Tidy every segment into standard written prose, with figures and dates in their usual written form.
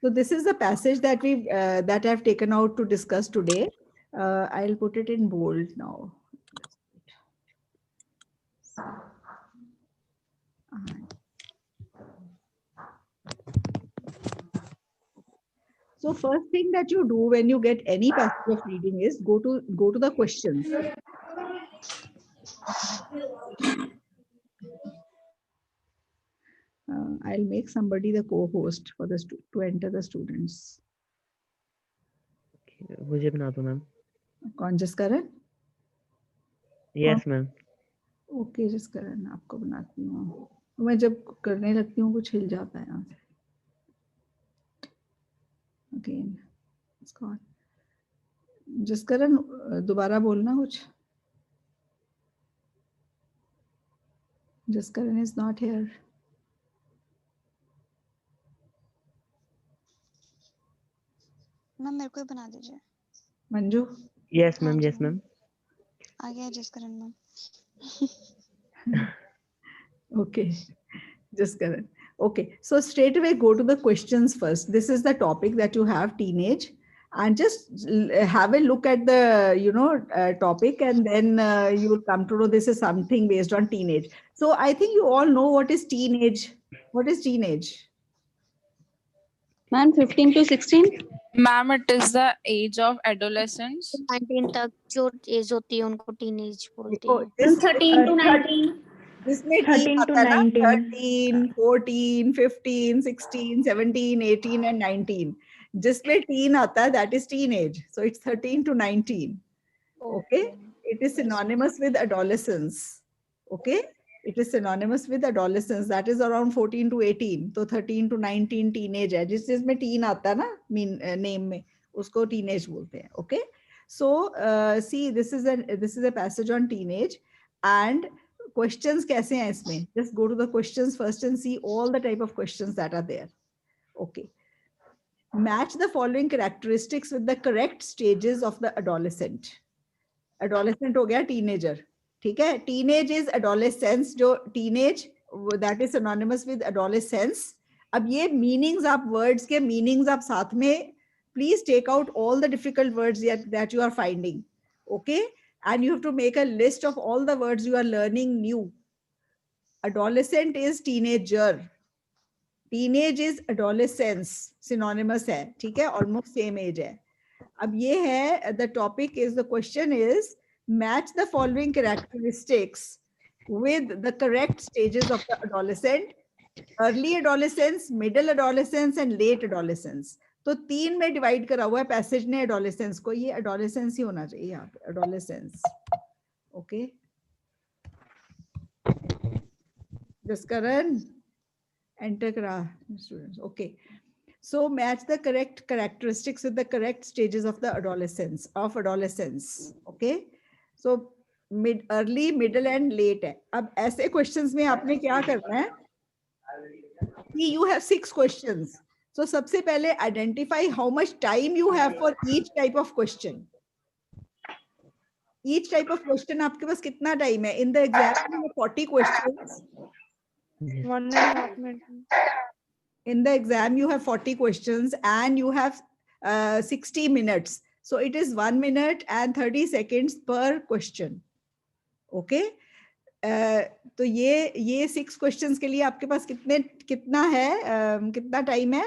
So this is the passage that that I've taken out to discuss today. I'll put it in bold now. So first thing that you do when you get any passage of reading is go to the questions. I'll make somebody the co-host for to enter the students. मुझे बना दो ma'am. कौन Jaskaran? Yes ma'am. Okay Jaskaran, आपको बनाती हूँ. मैं जब करने लगती हूँ कुछ हिल जाता है यहाँ से. Again, it's gone. Jaskaran, दोबारा बोलना कुछ. Jaskaran is not here. Ma'am मेरे को ही बना दीजिए. Manju. Yes ma'am. Yes ma'am. आ गया Jaskaran ma'am. Okay, Jaskaran. Okay, so straight away go to the questions first. This is the topic that you have, teenage, and just have a look at the topic, and then you will come to know this is something based on teenage. So I think you all know what is teenage. What is teenage? Man, 15 to 16. Ma'am, it is the age of adolescence. 19 तक जो as होती है उनको teenage बोलते Oh, हैं. this 13 to 19. जिसमें 13 to 19. 13, 14, 15, 16, 17, 18 and 19. जिसमें teen आता है, that is teenage. So it's 13 to 19. Okay? It is synonymous with adolescence. Okay? It is synonymous with adolescence. That is around 14 to 18. So 13 to 19 teenage है. जिसमें teen आता है ना name में, उसको teenage बोलते हैं. Okay? So see, this is a passage on teenage, and questions कैसे हैं इसमें? Just go to the questions first and see all the type of questions that are there. Okay. Match the following characteristics with the correct stages of the adolescent. Adolescent हो गया teenager. ठीक है? Teenage is adolescence. जो teenage that is synonymous with adolescence. अब ये meanings आप words के meanings आप साथ में please take out all the difficult words that you are finding. Okay? And you have to make a list of all the words you are learning new. Adolescent is teenager. Teenage is adolescence. Synonymous है. ठीक है? Almost same age है. अब ये है, the topic is, the question is, match the following characteristics with the correct stages of the adolescent. Early adolescence, middle adolescence and late adolescence. तो 3 में divide करा हुआ है पैसेज ने एडोलेसेंस को. ये एडोलेसेंस ही होना चाहिए यहाँ पे, एडोलेसेंस. ओके Jaskaran, enter करा students. Okay, so match the correct characteristics with the correct stages of the adolescence. Okay, so early, middle and late है. अब ऐसे questions में आपने क्या करना है? You have 6 questions. So सबसे पहले identify how much time you have for each type of question. Each type of question आपके पास कितना time है? In the exam you have 40 questions. 1.5 minutes. In the exam you have 40 questions and you have 60 minutes. So it is 1 minute and 30 seconds per question. Okay? तो ये 6 questions के लिए आपके पास कितना है, कितना time है?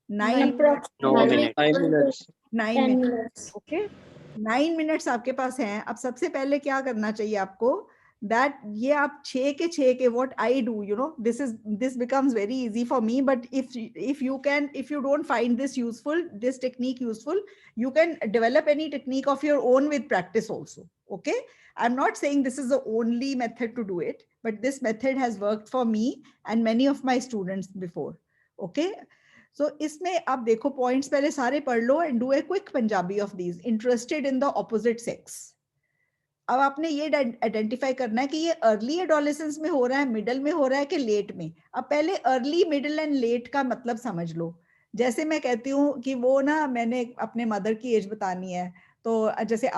9 minutes. 9 minutes. Okay? 9 minutes आपके पास हैं. अब सबसे पहले क्या करना चाहिए आपको? That ये आप 6 के what I do, this becomes very easy for me, but if you don't find this technique useful, you can develop any technique of your own with practice also. Okay, I'm not saying this is the only method to do it, but this method has worked for me and many of my students before. Okay, so इसमें आप देखो points पहले सारे पढ़ लो and do a quick Punjabi of these. Interested in the opposite sex. अब आपने ये identify करना है कि ये अर्ली एडोलेसेंस में हो रहा है, मिडल में हो रहा है कि लेट में. अब पहले अर्ली, मिडल एंड लेट का मतलब समझ लो. जैसे मैं कहती हूँ कि वो ना, मैंने अपने मदर की एज बतानी है, तो जैसे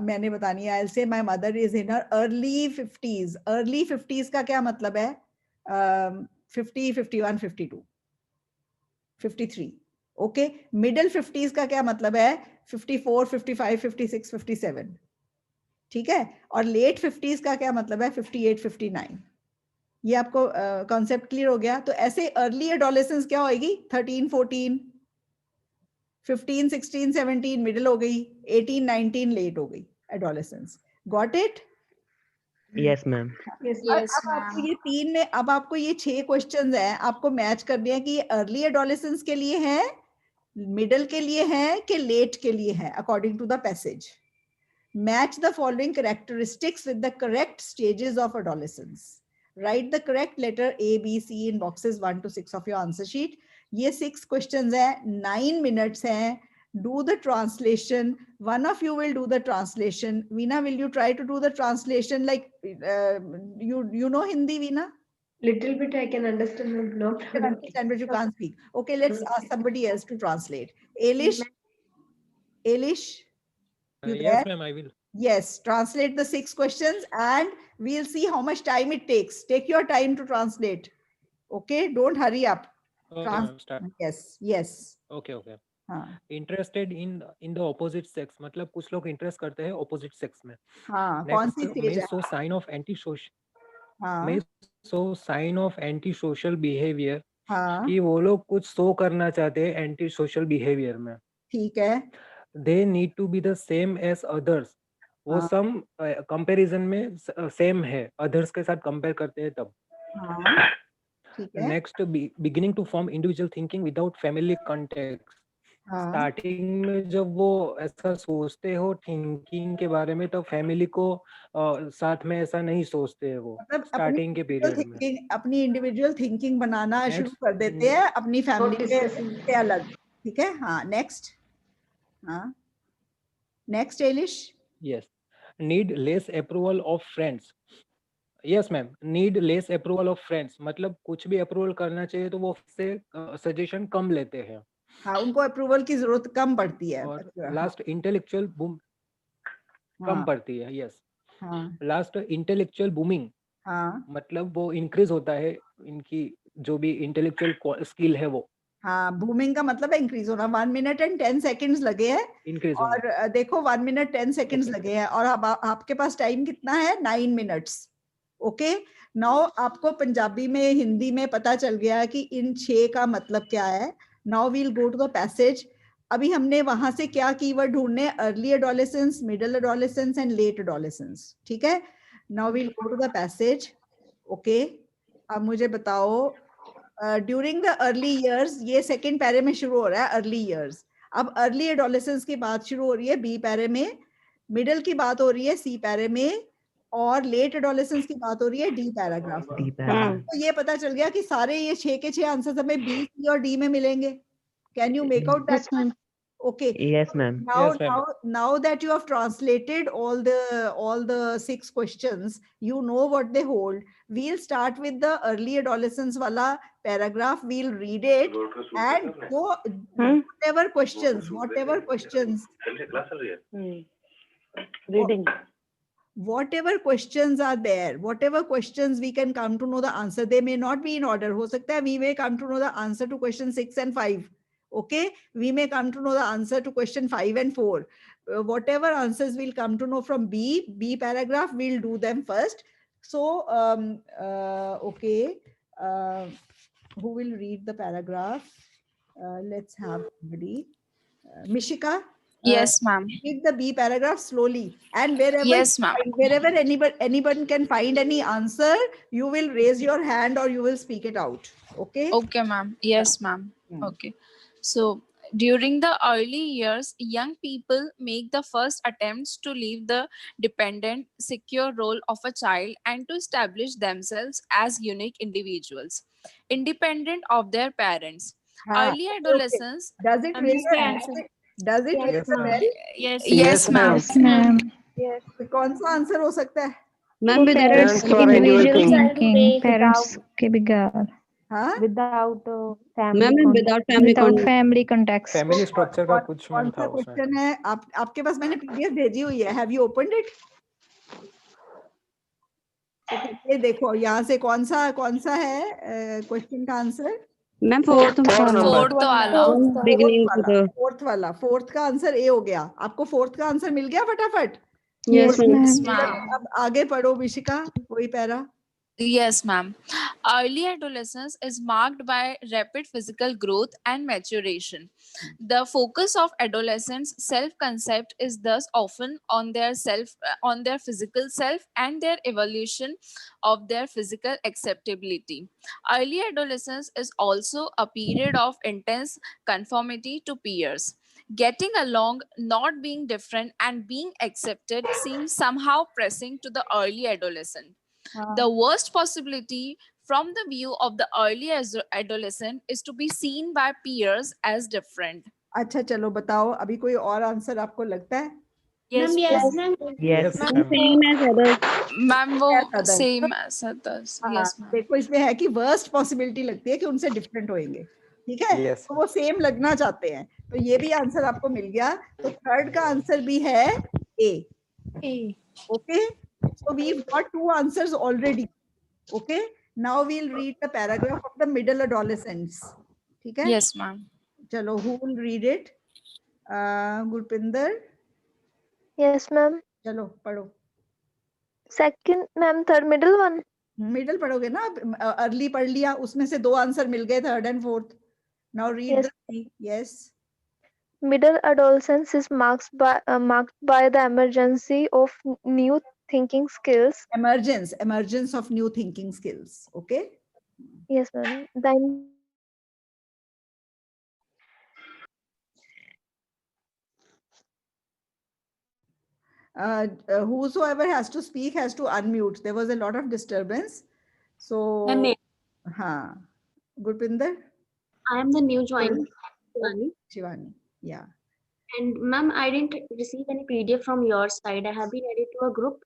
मैंने बतानी है, I will say my mother is in her early 50s. Early 50s का क्या मतलब है? 50, 51, 52, 53. ओके, मिडिल 50s का क्या मतलब है? 54, 55, 56, 57, ठीक है। और लेट 50s का क्या मतलब है? 58, 59। ये आपको कॉन्सेप्ट क्लियर हो गया? तो ऐसे अर्ली एडोलेसेंस क्या होगी? 13, 14, 15, 16, 17 मिडिल हो गई, 18, 19 लेट हो गई adolescence. Got it? Yes, ma'am. Yes, अब आपको ma'am. ये 3 में, अब आपको ये 6 क्वेश्चंस हैं, आपको मैच करने हैं कि ये अर्ली एडोलेसेंस के लिए है, मिडिल के लिए है कि लेट के लिए है, according to the passage. Match the following characteristics with the correct stages of adolescence. Write the correct letter A, B, C in boxes 1 to 6 of your answer sheet. ये 6 questions हैं, 9 minutes हैं. Do the translation. One of you will do the translation. Veena, will you try to do the translation? Like you know Hindi, Veena? Little bit I can understand, ma'am. No You can problem. understand, but you can't speak. Okay, let's ask somebody else to translate. Elish, you there? Yes, ma'am, I will. Yes, translate the 6 questions and we'll see how much time it takes. Take your time to translate. Okay, don't hurry up. Okay, Trans- ma'am, start. Yes, yes. Okay, okay. हाँ, Interested in the opposite sex, मतलब कुछ लोग interest करते हैं opposite sex में. हाँ, कौन सी Next, stage may है? show sign of antisocial. हाँ, May show sign of antisocial behavior. हाँ, कि वो लोग कुछ शो करना चाहते हैं antisocial behavior में. ठीक है। They need to be the same as others. वो हाँ, सम कंपैरिजन में सेम है, others के साथ कंपेयर करते हैं तब. हाँ, ठीक है। Next, beginning to form individual thinking without family context. हाँ, स्टार्टिंग में जब वो ऐसा सोचते हो थिंकिंग के बारे में, तो फैमिली को साथ में ऐसा नहीं सोचते हैं वो मतलब स्टार्टिंग के पीरियड में. अपनी इंडिविजुअल थिंकिंग बनाना Next, शुरू कर देते हैं अपनी फैमिली Not के discussing. से अलग, ठीक है। हाँ, नेक्स्ट। हाँ, next Eilish. yes, need less approval of friends. yes ma'am, need less approval of friends मतलब कुछ भी अप्रूवल करना चाहिए तो वो से सजेशन कम लेते हैं. हाँ, उनको अप्रूवल की जरूरत कम पड़ती है। और अच्छा, लास्ट इंटेलेक्चुअल बूम कम हाँ, पड़ती है. यस, हाँ, लास्ट इंटेलेक्चुअल बूमिंग हाँ, मतलब वो इंक्रीज होता है, इनकी जो भी इंटेलेक्चुअल स्किल है वो हाँ, बूमिंग का मतलब है इंक्रीज होना। 1 मिनट एंड 10 सेकेंड्स लगे हैं इंक्रीज होना. और देखो 1 मिनट 10 सेकेंड्स Okay. लगे हैं और अब आपके पास टाइम कितना है? 9 मिनट्स। ओके, नाउ आपको पंजाबी में, हिंदी में पता चल गया कि इन 6 का मतलब क्या है। Now we'll go to the passage. अभी हमने वहां से क्या कीवर्ड ढूंढने? Early adolescence, middle adolescence and late adolescence, ठीक है। Now we'll go to the passage. Okay, अब मुझे बताओ, ड्यूरिंग द अर्ली ईयर्स, ये सेकंड पैरे में शुरू हो रहा है अर्ली ईयर्स। अब अर्ली एडोलेसेंस की बात शुरू हो रही है बी पैरे में, मिडिल की बात हो रही है सी पैरे में और लेट एडोलेसेंस की बात हो रही है डी पैराग्राफ में। Deep paragraph. तो ये पता चल गया कि सारे ये 6 के 6 आंसर्स हमें बी, सी और डी में मिलेंगे। Can you make out that? Yes, ma'am. Okay. Yes, ma'am. Yes, ma'am. Now that you have translated all the 6 questions, you know what they hold. We'll start with the early adolescence wala paragraph. We'll read it and go whatever questions Reading. whatever questions are there, whatever questions we can come to know the answer. They may not be in order. हो सकता है we may come to know the answer to question 6 and 5. Okay, we may come to know the answer to question 5 and 4. Whatever answers we'll come to know from B paragraph, we'll do them first. So, okay, who will read the paragraph? Let's have somebody. Mishika, Yes, ma'am. read the B paragraph slowly, and Yes, ma'am. wherever anybody can find any answer, you will raise your hand or you will speak it out. Okay. Okay, ma'am. Yes, ma'am. Hmm. Okay. So, during the early years, young people make the first attempts to leave the dependent, secure role of a child and to establish themselves as unique individuals, independent of their parents. हाँ, Early okay. adolescence. Does it ring a bell? Does it ring Yes, a ma'am. bell? Yes, ma'am. ma'am. तो कौन सा answer हो सकता है? Ma'am, with Parents that for individual thinking, parents के बिगाड़. हाँ, without family Ma'am, and without family without context. family context. Family structure का कुछ कौन मैम था सा उसमें. क्वेश्चन है? आपके पास मैंने पीडीएफ भेजी हुई है. Have you opened it? ये देखो यहाँ से कौन सा है क्वेश्चन का आंसर? मैम फोर्थ फोर्थ वाला बिगिनिंग फोर्थ वाला, फोर्थ का आंसर ए हो गया। आपको फोर्थ का आंसर मिल गया फटाफट? Yes ma'am ma'am. अब आगे पढ़ो विशिका, वही para. Yes, ma'am. Early adolescence is marked by rapid physical growth and maturation. The focus of adolescents' self-concept is thus often on their physical self and their evolution of their physical acceptability. Early adolescence is also a period of intense conformity to peers. Getting along, not being different, and being accepted seems somehow pressing to the early adolescent. The worst possibility from the view of the early adolescent is to be seen by peers as different. अच्छा चलो बताओ, अभी कोई और answer आपको लगता है? Yes, Yes, Yes, ma'am. ma'am. Same as other Ma'am, वो Yes, others. same as others. Yes, ma'am. देखो इसमें है कि वर्स्ट पॉसिबिलिटी लगती है कि उनसे डिफरेंट होंगे, ठीक है? Yes. तो वो सेम लगना चाहते हैं, तो ये भी आंसर आपको मिल गया। तो थर्ड का आंसर भी है ए। Okay, so we've got two answers already. Okay, now we'll read the paragraph of the middle adolescents. ठीक है? Yes, ma'am. चलो, who will read it? Gurpinder, Yes, ma'am. चलो पढ़ो। Second, ma'am, third, middle one. Middle पढ़ोगे ना? Early पढ़ लिया, उसमें से दो आंसर मिल गए, third and fourth. Now read Yes. The yes. Middle adolescence is marked by the emergency of new thinking skills. emergence of new thinking skills. Okay, Yes, ma'am. Then whosoever has to speak has to unmute. There was a lot of disturbance, so हाँ, Gurpinder, I am the new joiner, Shivani. Shivani, yeah. And ma'am, I didn't receive any PDF from your side. I have been added to a group,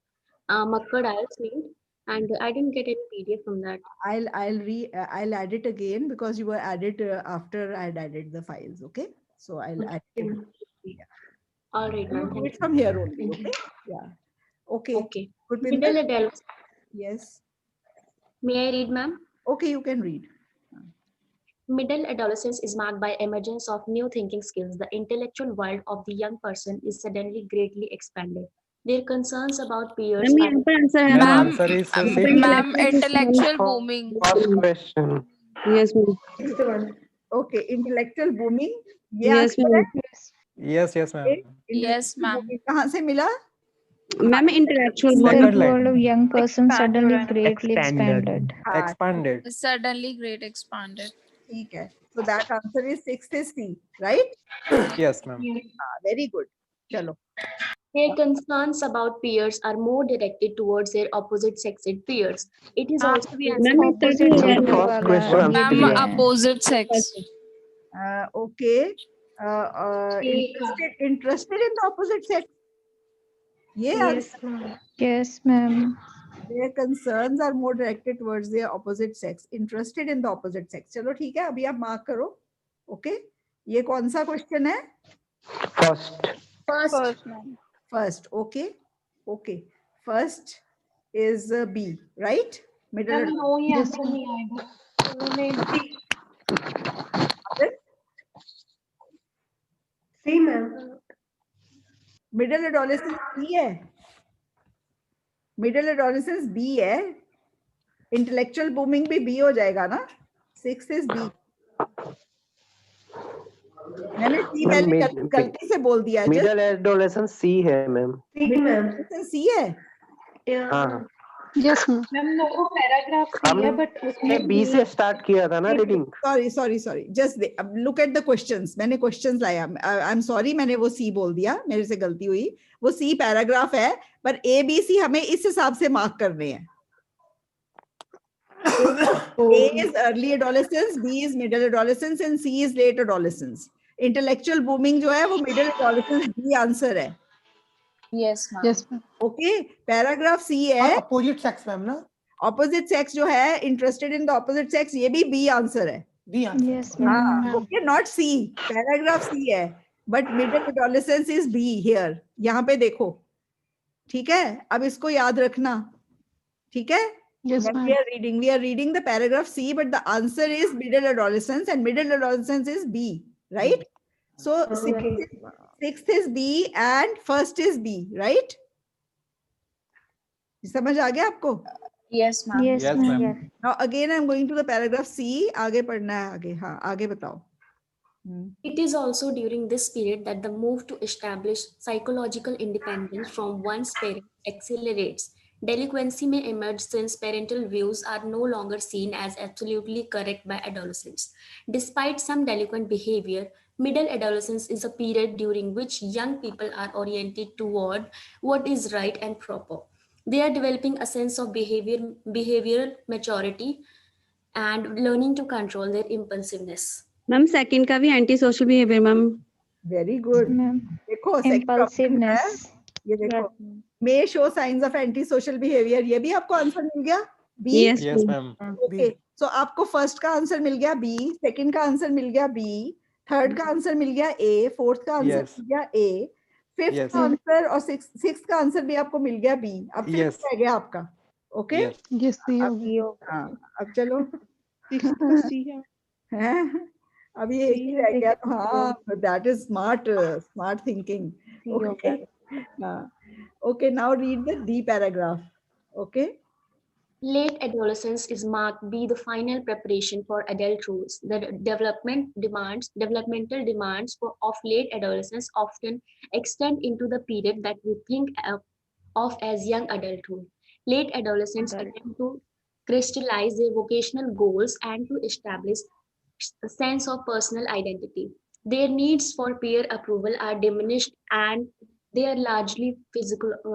Makkad IELTS link, and I didn't get any PDF from that. I'll add it again because you were added after I had added the files. Okay, so I'll add it. Yeah. All right, ma'am. Do Thank it you. from here only. Okay, yeah. Okay. Okay. Gurpinder, Middle adolescence. yes. May I read, ma'am? Okay, you can read. Middle adolescence is marked by emergence of new thinking skills. The intellectual world of the young person is suddenly greatly expanded. Their concerns about peers ma'am are यहाँ पर answer है Ma'am, Answer is Ma'am, same. Ma'am, intellectual booming. First question. Yes ma'am Sixth one. Okay, intellectual booming. ये yes answer ma'am है? Yes, yes, ma'am. Yes, Intellectual ma'am. booming कहाँ से मिला? Ma'am intellectual Second world line. of young person suddenly Expanded. greatly Expanded. expanded. हाँ, Expanded. Suddenly great expanded. ठीक है. So that answer is 6th is C, right? Yes, ma'am. Very good. चलो. Their concerns about peers are more directed towards their opposite sexed peers. It is also the ma'am एक तरह So से the first question Ma'am, B. opposite sex. Okay. Interested in the opposite sex. Yeah. Yes, ma'am. yes ma'am Their concerns are more directed towards their opposite sex. Interested in the opposite sex. चलो ठीक है, अभी आप mark करो. Okay. ये कौन सा question है? First. First. Okay. Okay. First is B, right? Middle. C, ma'am. Middle adolescence B है. मिडिल एडोलेसेंस बी है. इंटेलेक्चुअल बूमिंग भी बी हो जाएगा ना? 6 इज बी. मैंने सी पहले गलती से बोल दिया. Middle adolescence C है मैम. C, ma'am. सी है. Yeah. हाँ. yes, ma'am. Ma'am, no paragraph C है, but हमने B से स्टार्ट किया था ना reading. Sorry. Just look at the questions. मैंने questions लाया. I'm sorry, मैंने वो C बोल दिया. मेरे से गलती हुई. वो C पैराग्राफ है, पर A, B, C हमें इस हिसाब से मार्क करने हैं. A is early adolescence, B is middle adolescence, and C is late adolescence. Intellectual booming जो है वो middle adolescence B आंसर है. Yes, ma'am. Yes, ma'am. Okay, paragraph C है. अपोजिट सेक्स मैम ना. Opposite sex जो है, interested in the opposite sex, ये भी B आंसर है. B answer. yes हाँ, ma'am okay, not C. Paragraph C है, but middle adolescence is B here. यहाँ पे देखो, ठीक है? अब इसको याद रखना, ठीक है? Yes, When ma'am. we are reading the paragraph C, but the answer is middle adolescence, and middle adolescence is B, right? So sixth is B and first is B, right? समझ आ गया आपको? Yes, ma'am. Yes, Yes, ma'am. ma'am. Now again I'm going to the paragraph C. आगे पढ़ना है आगे. हाँ, आगे बताओ. It is also during this period that the move to establish psychological independence from one's parents accelerates. Delinquency may emerge since parental views are no longer seen as absolutely correct by adolescents. Despite some delinquent behavior, middle adolescence is a period during which young people are oriented toward what is right and proper. They are developing a sense of behavioral maturity and learning to control their impulsiveness. Ma'am second का भी anti social behaviour ma'am. Very good. Ma'am. देखो second option है. Impulsiveness. ये देखो. Yes. May show signs of anti-social behavior. ये भी आपको answer मिल गया? B. Yes, Yes, ma'am. ma'am. Okay. So आपको फर्स्ट का आंसर मिल गया B, सेकंड का आंसर मिल गया B, थर्ड का आंसर मिल गया A, फोर्थ का आंसर Yes. मिल गया A, फिफ्थ Yes. का आंसर और सिक्स का आंसर भी आपको मिल गया B. अब फिफ्थ Yes. रह गया आपका. ओके? Yes. Yes, हाँ, अब चलो. हैं? अभी एक ही रह गया. तो हाँ, that is smart thinking. Okay. हाँ. Okay, now read the D paragraph. Okay. Late adolescence is marked by the final preparation for adulthood. The developmental demands of late adolescence often extend into the period that we think of as young adulthood. Late adolescents attempt to crystallize their vocational goals and to establish a sense of personal identity. Their needs for peer approval are diminished and they are largely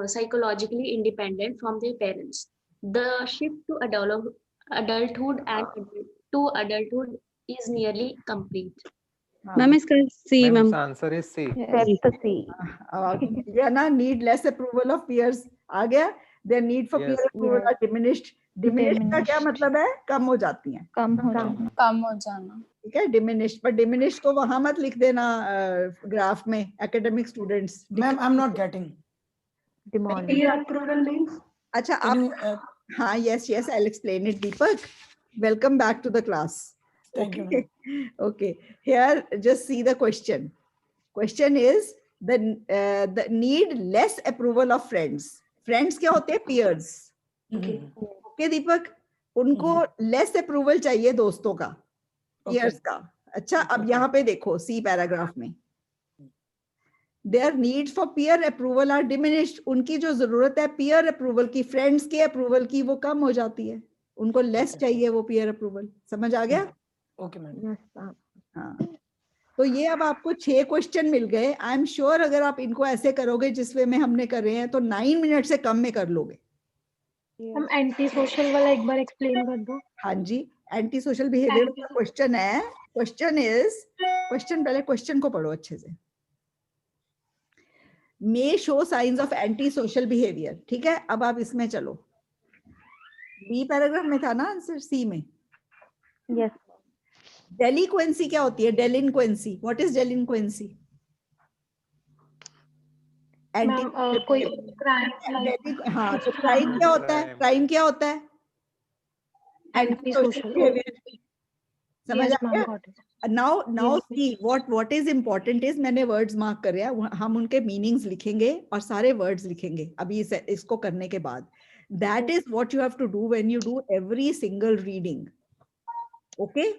psychologically independent from their parents. The shift to adulthood and to adulthood is nearly complete. Ma'am इसका सी Ma'am, ma'am. the answer is C. That's the C. अब आपको मिल गया ना. Need less approval of peers. आ गया. Their need for Yes. peer approval are diminished. Diminished का क्या मतलब है? कम हो जाती हैं. कम हो जाना. कम हो जाना. ठीक है. Diminished. पर diminished को वहां मत लिख देना ग्राफ में. Academic students. Ma'am, I'm not getting. Demonic. Peer approval means अच्छा Can आप you, हाँ, yes, I'll explain it. Deepak, welcome back to the class. Thank you, Okay. Okay, here just see the question. Question is the need less approval of friends. Friends क्या होते हैं? Peers. Okay, Deepak, उनको less approval चाहिए दोस्तों का, peers का. अच्छा, अब यहाँ पे देखो C पैराग्राफ में. Their needs for peer approval are diminished. उनकी जो जरूरत है peer approval की, friends के approval की, वो कम हो जाती है. उनको less चाहिए वो peer approval. समझ आ गया? Okay, ma'am. Yes, ma'am. हाँ. तो ये अब आपको 6 क्वेश्चन मिल गए. आई एम श्योर अगर आप इनको ऐसे करोगे जिस वे में हमने कर रहे हैं तो 9 मिनट से कम में कर लोगे. हम एंटी सोशल वाला एक बार एक्सप्लेन कर दो. हाँ जी, एंटी सोशल बिहेवियर का क्वेश्चन है. पहले क्वेश्चन को पढ़ो अच्छे से. May show signs of anti-social behavior. ठीक है, अब आप इसमें चलो. बी पैराग्राफ में था ना आंसर C में. Yes. Delinquency क्या होती है? Delinquency. What is delinquency? Ma'am कोई क्राइम हाँ, तो क्राइम क्या होता है? क्राइम क्या होता है? Anti-social. behavior. समझ आ गया? Now see what is important is मैंने words mark कर रहे हैं. हम उनके meanings लिखेंगे और सारे words लिखेंगे अभी इसको करने के बाद. That is what you have to do when you do every single reading. Okay?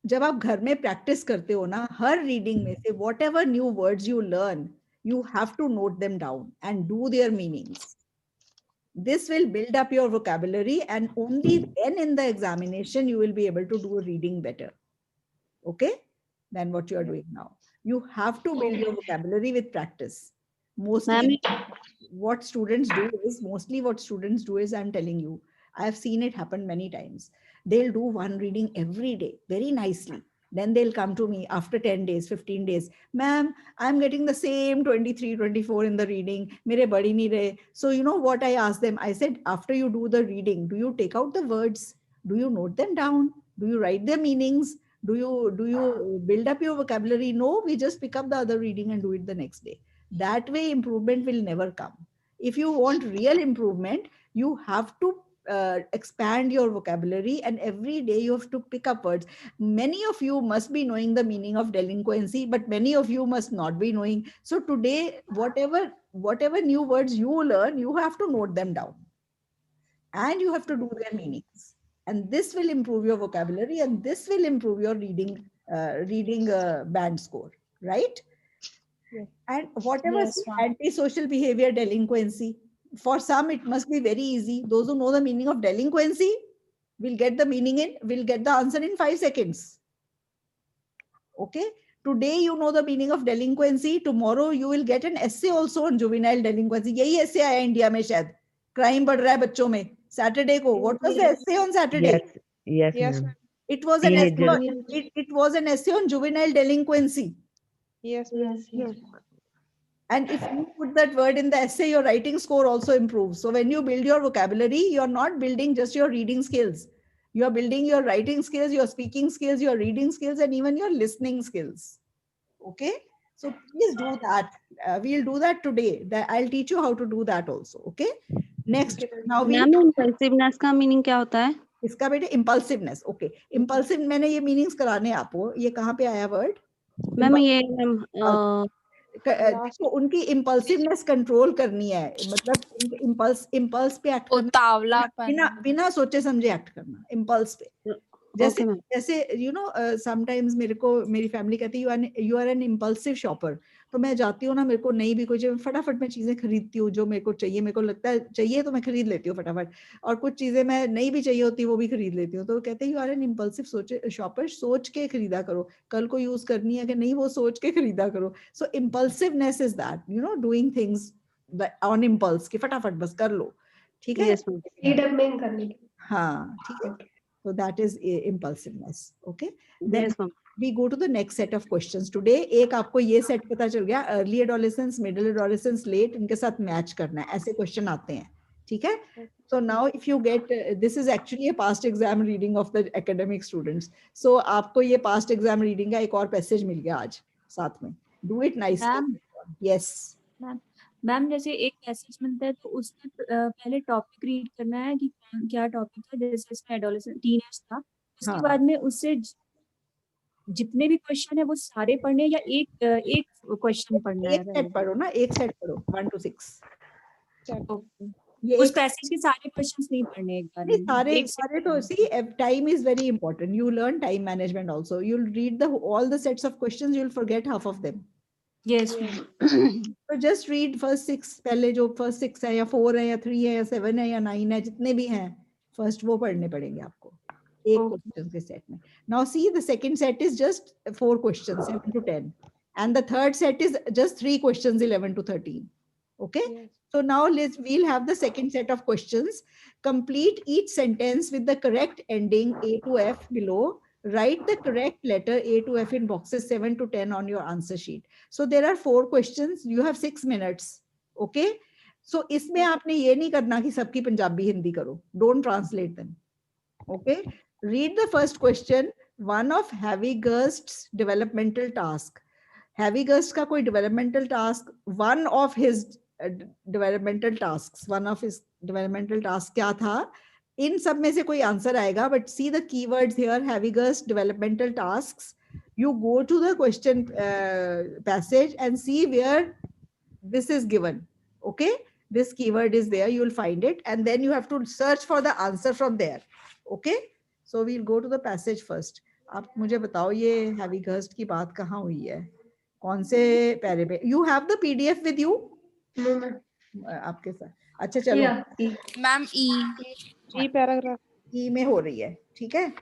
जब आप घर में practice करते हो ना, हर reading में से whatever new words you learn, you have to note them down and do their meanings. This will build up your vocabulary and only then in the examination you will be able to do reading better. Okay, than what you are doing now. You have to build your vocabulary with practice. Mostly what students do is, I'm telling you, I have seen it happen many times. They'll do one reading every day very nicely. Then they'll come to me after 10 days, 15 days. Ma'am, I'm getting the same 23, 24 in the reading. Mere badi nahi rahe. So you know what I asked them? I said, after you do the reading, do you take out the words? Do you note them down? Do you write their meanings? Do you build up your vocabulary? No, we just pick up the other reading and do it the next day. That way improvement will never come. If you want real improvement, you have to expand your vocabulary, and every day you have to pick up words. Many of you must be knowing the meaning of delinquency, but many of you must not be knowing. So today, whatever new words you learn, you have to note them down, and you have to do their meanings. And this will improve your vocabulary, and this will improve your reading band score, right? Yes. And whatever Yes, ma'am. antisocial behavior delinquency, for some it must be very easy. Those who know the meaning of delinquency will get the answer in 5 seconds. Okay, today you know the meaning of delinquency, tomorrow you will get an essay also on juvenile delinquency. यही essay आया India में शायद, crime बढ़ रहा है बच्चों में. Saturday को, what was the essay on Saturday? Yes, Yes, ma'am. It was an Teenagers. essay. It was an essay on juvenile delinquency. Yes, yes. And if you put that word in the essay, your writing score also improves. So when you build your vocabulary, you're not building just your reading skills. You're building your writing skills, your speaking skills, your reading skills, and even your listening skills. Okay? So please do that. We'll do that today. I'll teach you how to do that also. Okay? Next. Now ma'am impulsiveness का meaning क्या होता है? इसका बेटे impulsiveness. Okay. Impulsive, मैंने ये meanings कराने आपको. ये कहाँ पे आया word? मैम ये तो उनकी इम्पल्सिवनेस कंट्रोल करनी है, मतलब इम्पल्स पे एक्ट करना, बिना सोचे समझे एक्ट करना, इम्पल्स पे. जैसे यू नो समटाइम्स मेरी फैमिली कहती है you are an impulsive shopper. तो मैं जाती हूँ ना, मेरे को नहीं भी कोई चीज, फटाफट मैं चीजें खरीदती हूँ जो मेरे को चाहिए, मेरे को लगता है चाहिए तो मैं खरीद लेती हूँ फटाफट, और कुछ चीजें मैं नहीं भी चाहिए होती वो भी खरीद लेती हूँ. तो कहते हैं you are an impulsive shopper, सोच के खरीदा करो, कल को यूज करनी है कि नहीं वो सोच के खरीदा करो. So impulsiveness is that, you know, doing things on impulse, कि फटाफट बस कर लो. ठीक है, हाँ ठीक है. So that is impulsiveness. Okay. Then we go to the next set of questions today. एक आपको ये set पता चल गया, early adolescence, middle adolescence, late, इनके साथ match करना है, ऐसे question आते हैं. ठीक है. So now if you get, this is actually a past exam reading of the academic students. So आपको ये past exam reading का एक और passage मिल गया आज साथ में. Do it nicely. Yes. Ma'am जैसे एक पैसेज मिलता है तो उसमें पहले टॉपिक रीड करना है कि क्या टॉपिक है, जैसे इसमें एडोलेसेंट टीनेज था, उसके बाद में उससे जितने भी क्वेश्चन है वो सारे पढ़ने या एक क्वेश्चन पढ़ना है? एक सेट पढ़ो ना, एक सेट पढ़ो 1 to 6. ये उस पैसेज के सारे क्वेश्चंस नहीं पढ़ने एक बार में? सारे तो see, time is very important. You learn time management also. You'll read all the sets of questions, you'll forget half of them. Yes. So just read first 6, पहले जो first 6 है या 4 है या 3 है या 7 है या 9 है, जितने भी हैं first वो पढ़ने पड़ेंगे आपको एक क्वेश्चन के सेट में. Now see, the second set is just 4 questions 7 to 10, and the third set is just 3 questions 11 to 13. Okay. Yes. So now we'll have the second set of questions. Complete each sentence with the correct ending A to F below. Write the correct letter A to F in boxes 7 to 10 on your answer sheet. So there are 4 questions. You have 6 minutes. Okay. So इसमें आपने ये नहीं करना कि सबकी पंजाबी हिंदी करो. Don't translate them. Okay. Read the first question. One of Havighurst's developmental task. Havighurst का कोई developmental task, one of his developmental tasks. One of his developmental tasks क्या था? इन सब में से कोई आंसर आएगा, but see the keywords here, Havighurst developmental tasks. You go to the question passage and see where this is given. Okay, this keyword is there, you will find it, and then you have to search for the answer from there. Okay, so we'll go to the passage first. आप मुझे बताओ ये Havighurst की बात कहाँ हुई है, कौन से पैरे पे? You have the PDF with you? आपके साथ. अच्छा चलो मैम ई पैराग्राफ ई में हो रही है. ठीक है,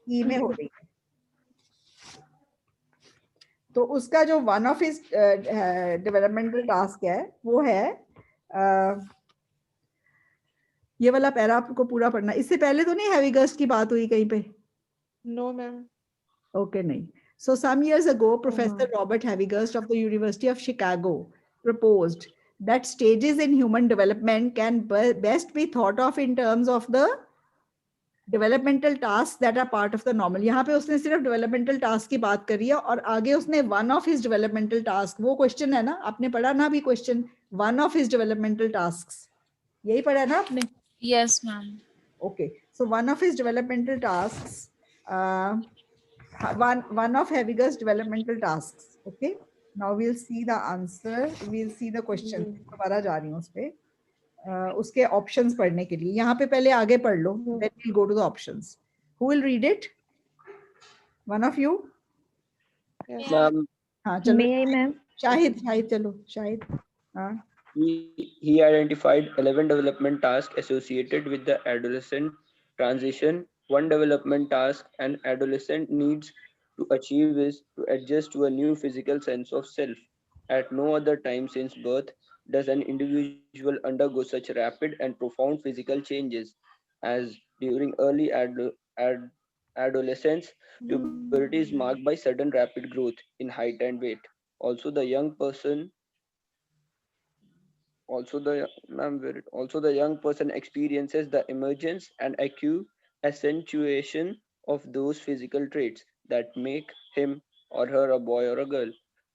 ई में हो रही है. तो उसका जो one of his developmental task है वो है ये वाला पैरा आपको पूरा पढ़ना. इससे पहले तो नहीं Havighurst की बात हुई कहीं पे? No ma'am. ओके नहीं. So some years ago, Professor Robert Havighurst of the University of Chicago proposed that stages in human development can best be thought of in terms of the developmental tasks that are part of the normal. यहाँ पे उसने सिर्फ developmental task की बात करी है, और आगे उसने one of his developmental task, वो question है ना, आपने पढ़ा ना भी question, one of his developmental tasks, यही पढ़ा ना आपने? Yes, ma'am. Okay, so one of his developmental tasks, one of Heviger's developmental tasks. Okay, now we'll see the answer. We'll see the question. दोबारा जा रही हूँ उस पे. उसके options पढ़ने के लिए. यहाँ पे पहले आगे पढ़ लो. Then we'll go to the options. Who will read it? One of you? Ma'am, हाँ चलो. May I, ma'am? शाहिद चलो शाहिद. हाँ. he identified 11 development tasks associated with the adolescent transition. One development task an adolescent needs to achieve is to adjust to a new physical sense of self. At no other time since birth does an individual undergo such rapid and profound physical changes as during early adolescence. Puberty is marked by sudden rapid growth in height and weight. Also, the young person also the young person experiences the emergence and accentuation of those physical traits that make him or her a boy or a girl.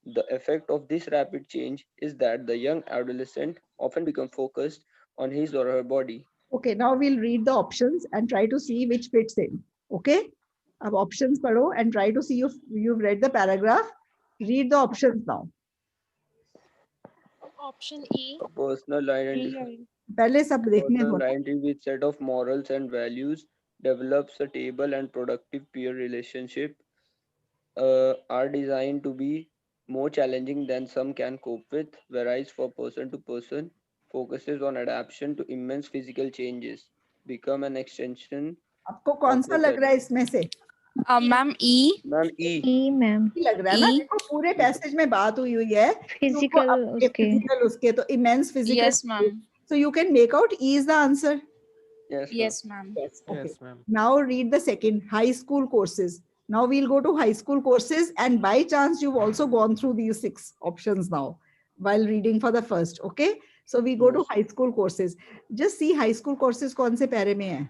The effect of this rapid change is that the young adolescent often becomes focused on his or her body. Okay, now we'll read the options and try to see which fits in. Okay, अब options पढ़ो and try to see if you've read the paragraph. Read the options now. Option E. A personal identity. पहले सब देखने Personal दो. identity with set of morals and values develops a stable and productive peer relationship. Are designed to be more challenging than some can cope with. Varies for person to person. Focuses on adaptation to immense physical changes. Become an extension. आपको कौन सा लग रहा है इसमें से? Ma'am, E. Ma'am, E. E, ma'am. लग रहा है ना. देखो पूरे पैसेज में बात हुई है. Physical उसके. Physical उसके तो immense physical. Yes, ma'am. So you can make out E is the answer. Yes, ma'am. Yes. Okay. Yes, ma'am. Now read the second, high school courses. Now we'll go to high school courses, and by chance you've also gone through these 6 options now while reading for the first. Okay, so we go to high school courses. Just see high school courses कौन से पैरे में है.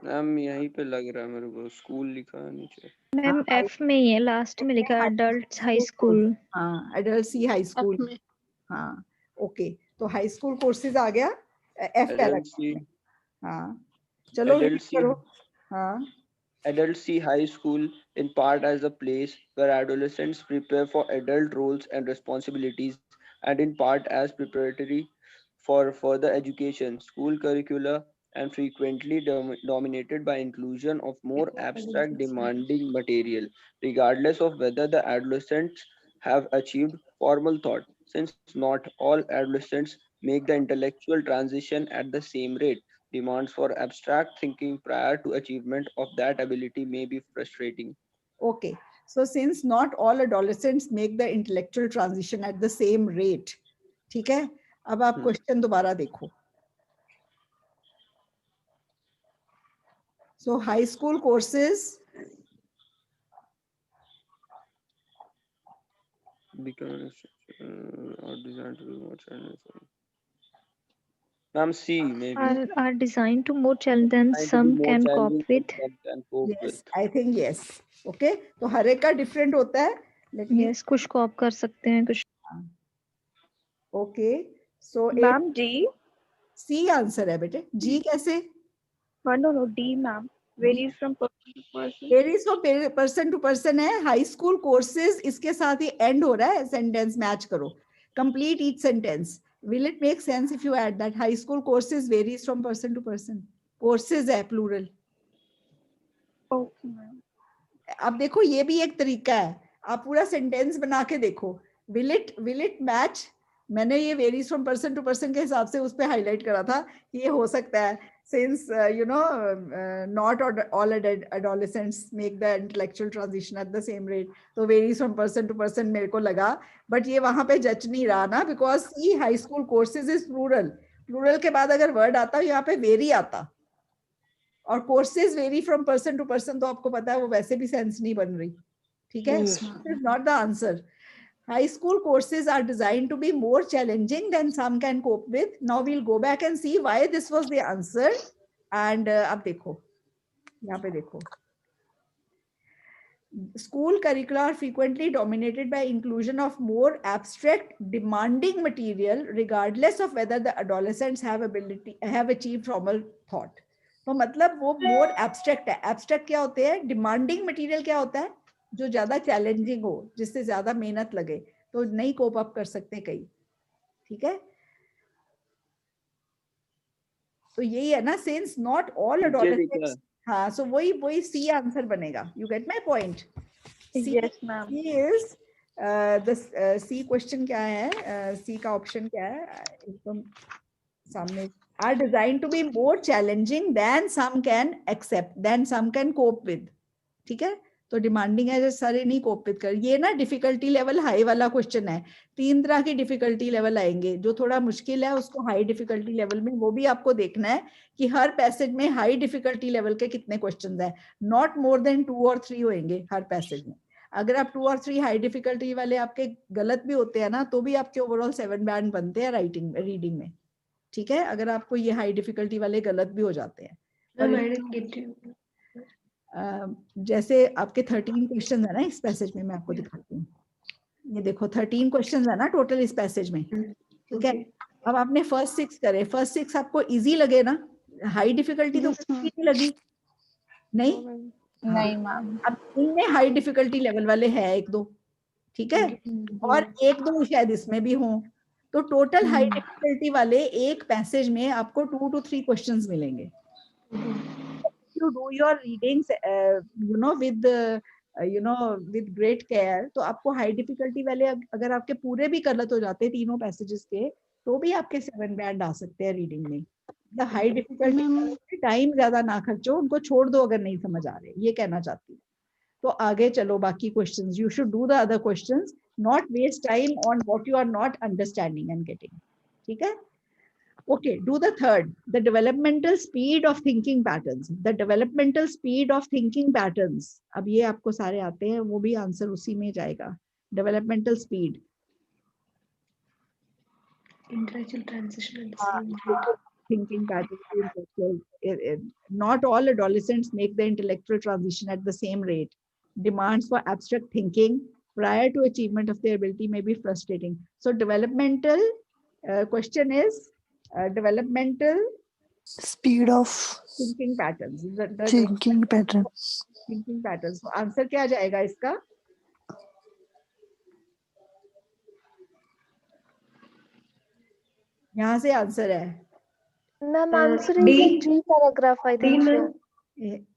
Ma'am यहीं पे लग रहा है मेरे को स्कूल लिखा है नीचे. मैम F में ही है, लास्ट में लिखा है adults high school. हाँ, adults ही high school. हाँ, okay. तो high school courses आ गया. F क्या लगता है? हाँ, चलो read करो. हाँ. Adults see high school in part as a place where adolescents prepare for adult roles and responsibilities, and in part as preparatory for further education. School curricula and frequently dominated by inclusion of more abstract demanding material, regardless of whether the adolescents have achieved formal thought, since not all adolescents make the intellectual transition at the same rate. Demands for abstract thinking prior to achievement of that ability may be frustrating. Okay, so since not all adolescents make the intellectual transition at the same rate, ठीक है? अब आप question दोबारा देखो. So high school courses. Become are designed to be more challenging. Ma'am, C maybe. Are designed to more challenge than some can cope with. Yes, I think yes. Okay, तो हर एक का different होता है. Yes, कुछ cope कर सकते हैं कुछ. Okay, so Ma'am, D. C answer है बेटे. G कैसे? No, D, ma'am. Varies from person to person. Varies from person to person है. High school courses इसके साथ ही end हो रहा है. Sentence match करो. Complete each sentence. Will it make sense if you add that high school courses varies from person to person? Courses है plural. Okay, ma'am. अब देखो ये भी एक तरीका है. आप पूरा sentence बना के देखो. Will it match? मैंने ये varies from person to person के हिसाब से उस पे highlight करा था. ये हो सकता है. Since not all adolescents make the intellectual transition at the same rate, so varies from person to person मेरे को लगा, but ये वहाँ पे जच नहीं रहा ना, because see high school courses is plural. Plural के बाद अगर word आता यहाँ पे vary आता, और courses vary from person to person, तो आपको पता है वो वैसे भी sense नहीं बन रही, ठीक है? This is not the answer. High school courses are designed to be more challenging than some can cope with. Now we'll go back and see why this was the answer. And अब देखो, यहाँ पे देखो. School curricula are frequently dominated by inclusion of more abstract, demanding material, regardless of whether the adolescents have achieved formal thought. तो मतलब वो more abstract है. Abstract क्या होते हैं? Demanding material क्या होता है? जो ज्यादा challenging हो, जिससे ज्यादा मेहनत लगे, तो नहीं cope up कर सकते कई. ठीक है? तो यही है ना, since not all adolescents. हाँ, so वही C आंसर बनेगा. You get my point? Yes, ma'am. C is the C question क्या है? C का option क्या है? एकदम सामने. Are designed to be more challenging than some can accept, than some can cope with. ठीक है? तो डिमांडिंग है जो सारे नहीं कोप विद कर. ये ना डिफिकल्टी लेवल हाई वाला क्वेश्चन है. 3 तरह की डिफिकल्टी लेवल आएंगे. जो थोड़ा मुश्किल है उसको हाई डिफिकल्टी लेवल में, वो भी आपको देखना है कि हर पैसेज में हाई डिफिकल्टी लेवल के कितने क्वेश्चंस हैं. नॉट मोर देन 2 और 3 होंगे हर पैसेज में. अगर आप 2 और 3 हाई डिफिकल्टी वाले आपके गलत भी होते हैं ना, तो भी आपके ओवरऑल 7 बैंड बनते हैं रीडिंग में. ठीक है? अगर आपको ये हाई डिफिकल्टी वाले गलत भी हो जाते हैं. जैसे आपके 13 क्वेश्चन है ना इस पैसेज में, मैं आपको दिखाती हूँ. ये देखो 13 क्वेश्चन है ना टोटल इस पैसेज में. ठीक है? अब आपने फर्स्ट 6 करे. फर्स्ट 6 आपको इजी लगे ना? हाई डिफिकल्टी तो नहीं लगी? नहीं नहीं मैम. अब इनमें हाई डिफिकल्टी लेवल वाले हैं 1-2. ठीक है? और 1-2 शायद इसमें भी हों. तो टोटल हाई डिफिकल्टी वाले एक पैसेज में आपको 2 to 3 क्वेश्चंस मिलेंगे. You do your readings with great care, तो आपको हाई डिफिकल्टी वाले अगर आपके पूरे भी गलत हो जाते हैं तीनों पैसेजेस के, तो भी आपके 7 बैंड आ सकते हैं रीडिंग में. द हाई डिफिकल्टी टाइम ज्यादा ना खर्चो, उनको छोड़ दो अगर नहीं समझ आ रहे, ये कहना चाहती हूँ. तो आगे चलो बाकी questions. You should do the other questions, not waste time on what you are not understanding and getting. ठीक है? Okay, do the third, the developmental speed of thinking patterns. The developmental speed of thinking patterns. अब ये आपको सारे आते हैं, वो भी आंसर उसी में जाएगा. Developmental speed. Intellectual transition at the same rate. Thinking patterns. Not all adolescents make the intellectual transition at the same rate. Demands for abstract thinking prior to achievement of their ability may be frustrating. So developmental question is developmental speed of thinking patterns. thinking patterns. Thinking patterns. So answer क्या जाएगा इसका? यहाँ से answer है. Ma'am, answer is in G paragraph, I think so.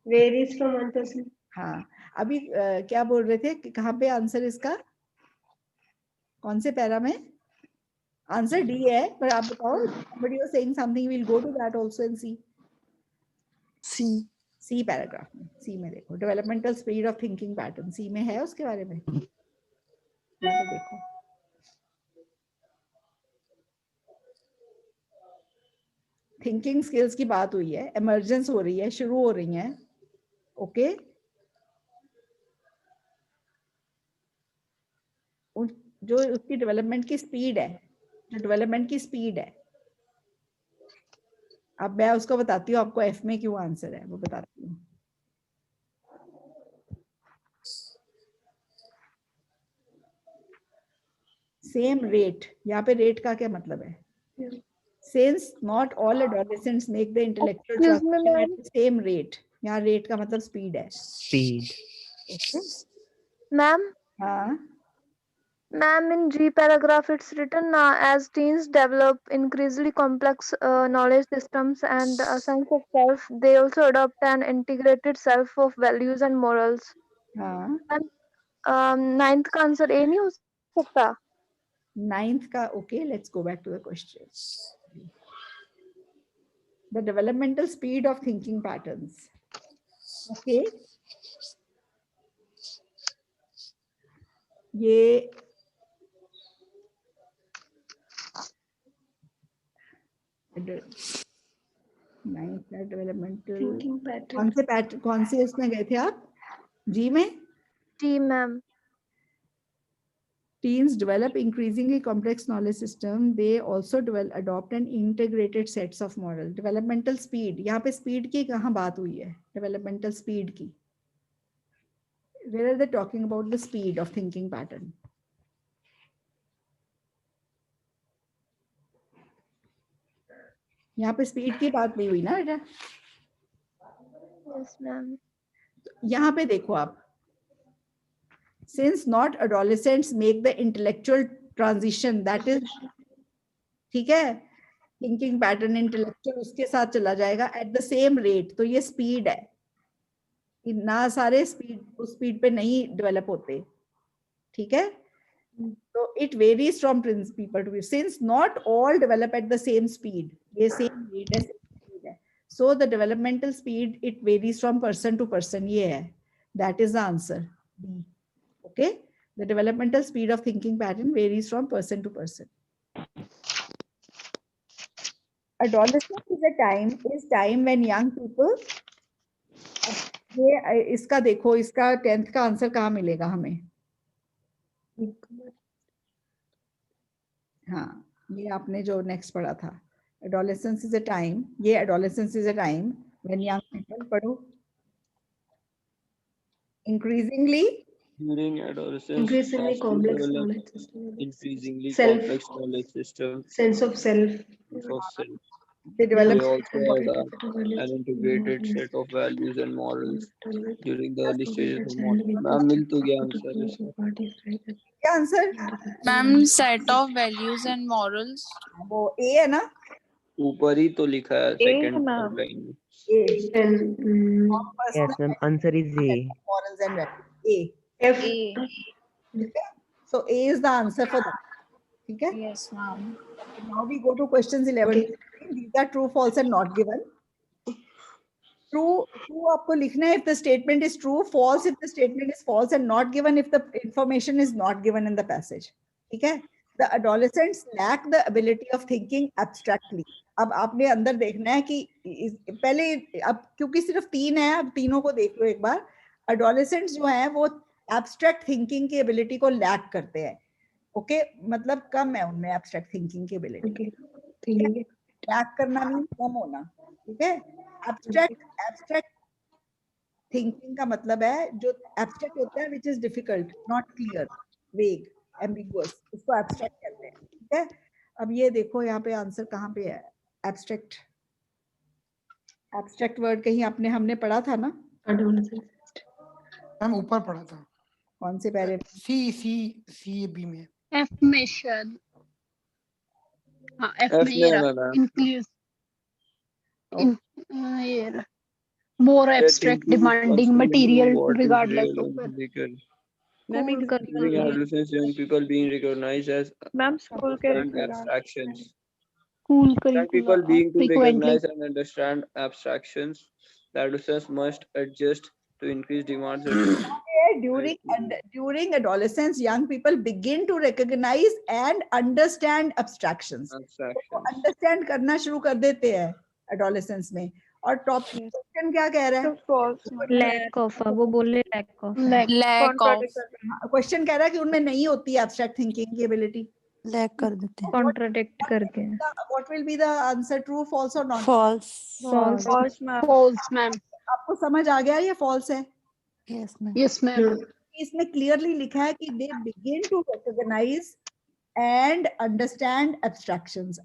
Varies from 1%. हाँ, अभी क्या बोल रहे थे कि कहाँ पे आंसर इसका? कौन से पैरा में? आंसर डी है, पर आप बताओ. somebody was saying something, we'll go to that also and see. C paragraph में, C में देखो developmental speed of thinking pattern. C में है उसके बारे में. देखो थिंकिंग स्किल्स की बात हुई है, इमर्जेंस हो रही है, शुरू हो रही है. ओके, जो उसकी डेवलपमेंट की स्पीड है, जो डेवलपमेंट की स्पीड है, अब मैं उसको बताती हूँ आपको एफ में क्यों आंसर है, वो बताती हूँ. सेम रेट, यहाँ पे रेट का क्या मतलब है? Since not all adolescents make the intellectual transition at the same rate. यहाँ रेट का मतलब स्पीड है. Speed. Okay. Ma'am. हाँ. Ma'am, in G paragraph it's written as teens develop increasingly complex knowledge systems and a sense of self, they also adopt an integrated self of values and morals. हाँ. Ninth का answer A नहीं हो सकता? Ninth का okay, let's go back to the question. The developmental speed of thinking patterns. Okay. ये developmental कौन से उसमें गए थे आप? जी में? जी ma'am. Teens develop increasingly complex knowledge system. They also adopt an integrated sets of moral. Developmental speed. यहाँ पे speed की कहाँ बात हुई है? Developmental speed की. where are they talking about the speed of thinking pattern? यहाँ पे स्पीड की बात नहीं हुई ना बेटा? Yes, ma'am. यहाँ पे देखो आप, since not adolescents make the intellectual transition, that is, ठीक है, thinking pattern intellectual उसके साथ चला जाएगा at the same rate, तो ये speed है, ना सारे speed उस speed पे नहीं develop होते, ठीक है? So it varies from people to people. Since not all develop at the same speed, ये same rate है, speed है. So the developmental speed, it varies from person to person. ये है. That is the answer. B. Okay. The developmental speed of thinking pattern varies from person to person. Adolescence is time when young people. ये इसका देखो, इसका 10th का answer कहाँ मिलेगा हमें? हाँ, ये आपने जो नेक्स्ट पढ़ा था, adolescence is a time, ये adolescence is a time when young people, पढ़ो, increasingly increasingly complex knowledge system, increasingly self, complex knowledge system, sense of self, they they develop also adopt an integrated set of values and morals during the early stages of modern. Ma'am मिल तो गया answer इसका. क्या answer? Ma'am set of values and morals. वो ए है ना? ऊपर ही तो लिखा है सेकंड लाइन में. Yes, ma'am. Answer is A. Morals and values. A. So A is the answer for that. Okay? Yes, ma'am. Now we go to questions 11. These are true, false, and not given. True आपको लिखना है if the statement is true, false if the statement is false, and not given if the information is not given in the passage. ठीक है? The adolescents lack the ability of thinking abstractly. अब आपने अंदर देखना है कि पहले, अब क्योंकि सिर्फ 3 है, अब तीनों को देख लो एक बार. Adolescents जो हैं वो abstract thinking की ability को lack करते हैं. ओके, मतलब कम है उनमें abstract thinking की ability. lack करना मीन कम होना. ठीक है? abstract thinking का मतलब है जो abstract होता है, which is difficult, not clear, vague, ambiguous, उसको abstract कहते हैं. ठीक है? अब ये देखो यहाँ पे आंसर कहाँ पे है. abstract word कहीं हमने पढ़ा था ना? मैम ऊपर पढ़ा था. कौन से पैरे? सी बी में. F में शायद. हाँ, F में ये रहा. ये more abstract, demanding, material, regardless of during adolescence, young people being recognized as school abstractions. School Young people being to recognize and understand abstractions, the adolescents must adjust to increase demands. During adolescence, young people begin to recognize and understand abstractions. Understand करना शुरू कर देते हैं adolescence में. और top question क्या कह रहा है? लैक ऑफ, वो बोल रहे लैक ऑफ. क्वेश्चन कह रहा है कि उनमें नहीं होती एब्स्ट्रैक्ट थिंकिंग की एबिलिटी. लैक कर देते हैं, कॉन्ट्राडिक्ट करके. What will be the answer? True, false और नॉट? फॉल्स. मैम. आपको समझ आ गया ये फॉल्स है? Yes ma'am. इसमें क्लियरली लिखा है कि they begin to recognize and understand abstractions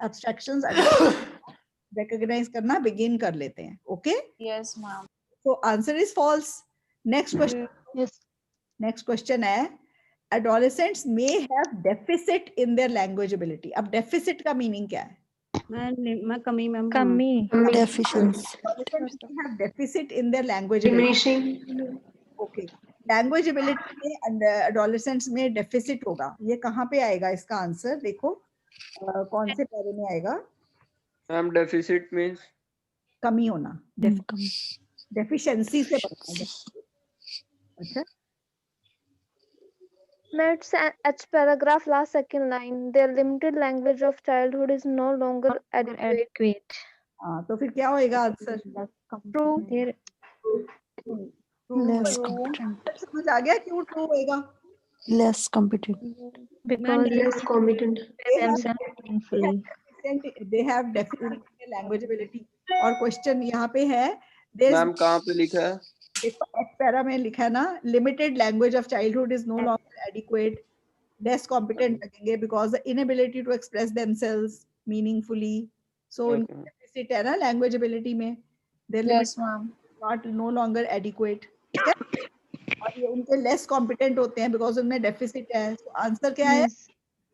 recognize करना begin कर लेते हैं. Okay? Yes, ma'am. So answer is false. Next question. Yes. Next question है, adolescents may have deficit in their language ability. अब deficit का meaning क्या है? मैं कमी ma'am. Deficiency. Adolescents may have deficit in their language ability. Okay. Language ability में adolescents में deficit होगा. ये कहाँ पे आएगा इसका आंसर? देखो कौन से पैरे में आएगा? Deficit means कमी होना. Deficiency से बनता है. अच्छा. Let's H paragraph last second line. Their limited language of childhood is no longer adequate. हाँ, तो फिर क्या होएगा आंसर? True. Less competent. समझ आ गया क्यों ट्रू होएगा? Less competent. Because less competent. They have deficit in language ability. और क्वेश्चन यहाँ पे है. मैम कहाँ पे लिखा है? H पैरा में लिखा है ना, limited language of childhood is no longer adequate, less competent लगेंगे because the inability to express themselves meaningfully. So उनकी डेफिसिट है ना लैंग्वेज एबिलिटी में, there Yes, ma'am. Not no longer adequate. ठीक है, और ये उनके लेस कॉम्पिटेंट होते हैं बिकॉज उनमें डेफिसिट है. सो आंसर क्या है?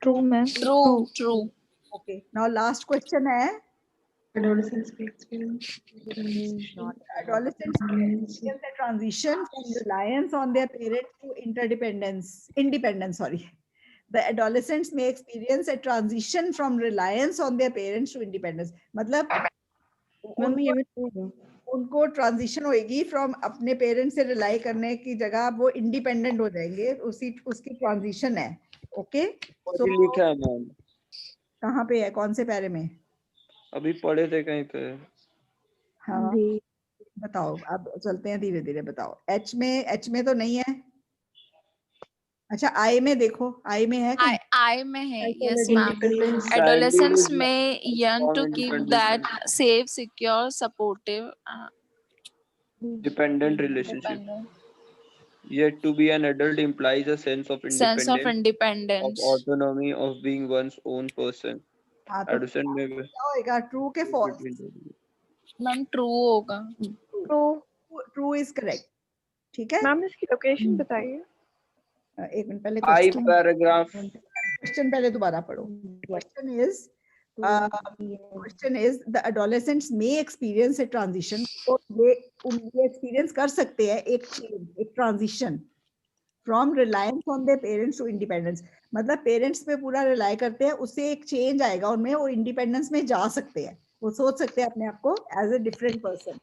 True ma'am. True, true. Okay, now last question है, Adolescents may experience adolescents experience a transition from reliance on their parents to independence. Sorry, the adolescents may experience a transition from reliance on their parents to independence. मतलब उनको transition होएगी from अपने parents से rely करने की जगह वो independent हो जाएंगे, उसकी ट्रांजिशन है. ओके, तो लिखा है मैम. कहाँ पे है, कौन से पैरे में? अभी पढ़े थे कहीं पे. हाँ बताओ, अब चलते हैं धीरे धीरे. बताओ, एच में तो नहीं है. अच्छा, आई में देखो, आई में है. I में है. Yes, ma'am. Adolescents may yearn to keep that safe, secure, supportive, dependent relationship. Yet to be an adult implies a sense of independence, of autonomy, of being one's own person. Adolescent में क्या होएगा, true के false? Ma'am true होगा. True is correct. ठीक है ma'am, इसकी location बताइए. एक मिनट पहले I पैराग्राफ. क्वेश्चन पहले दोबारा पढ़ो. Question is the adolescents may experience a transition. तो ये एक्सपीरियंस कर सकते हैं एक transition from reliance on their parents to independence. मतलब पेरेंट्स पे पूरा रिलाई करते हैं, उससे एक चेंज आएगा उनमें, और इंडिपेंडेंस में जा सकते हैं. वो सोच सकते हैं अपने आप को एज ए डिफरेंट पर्सन.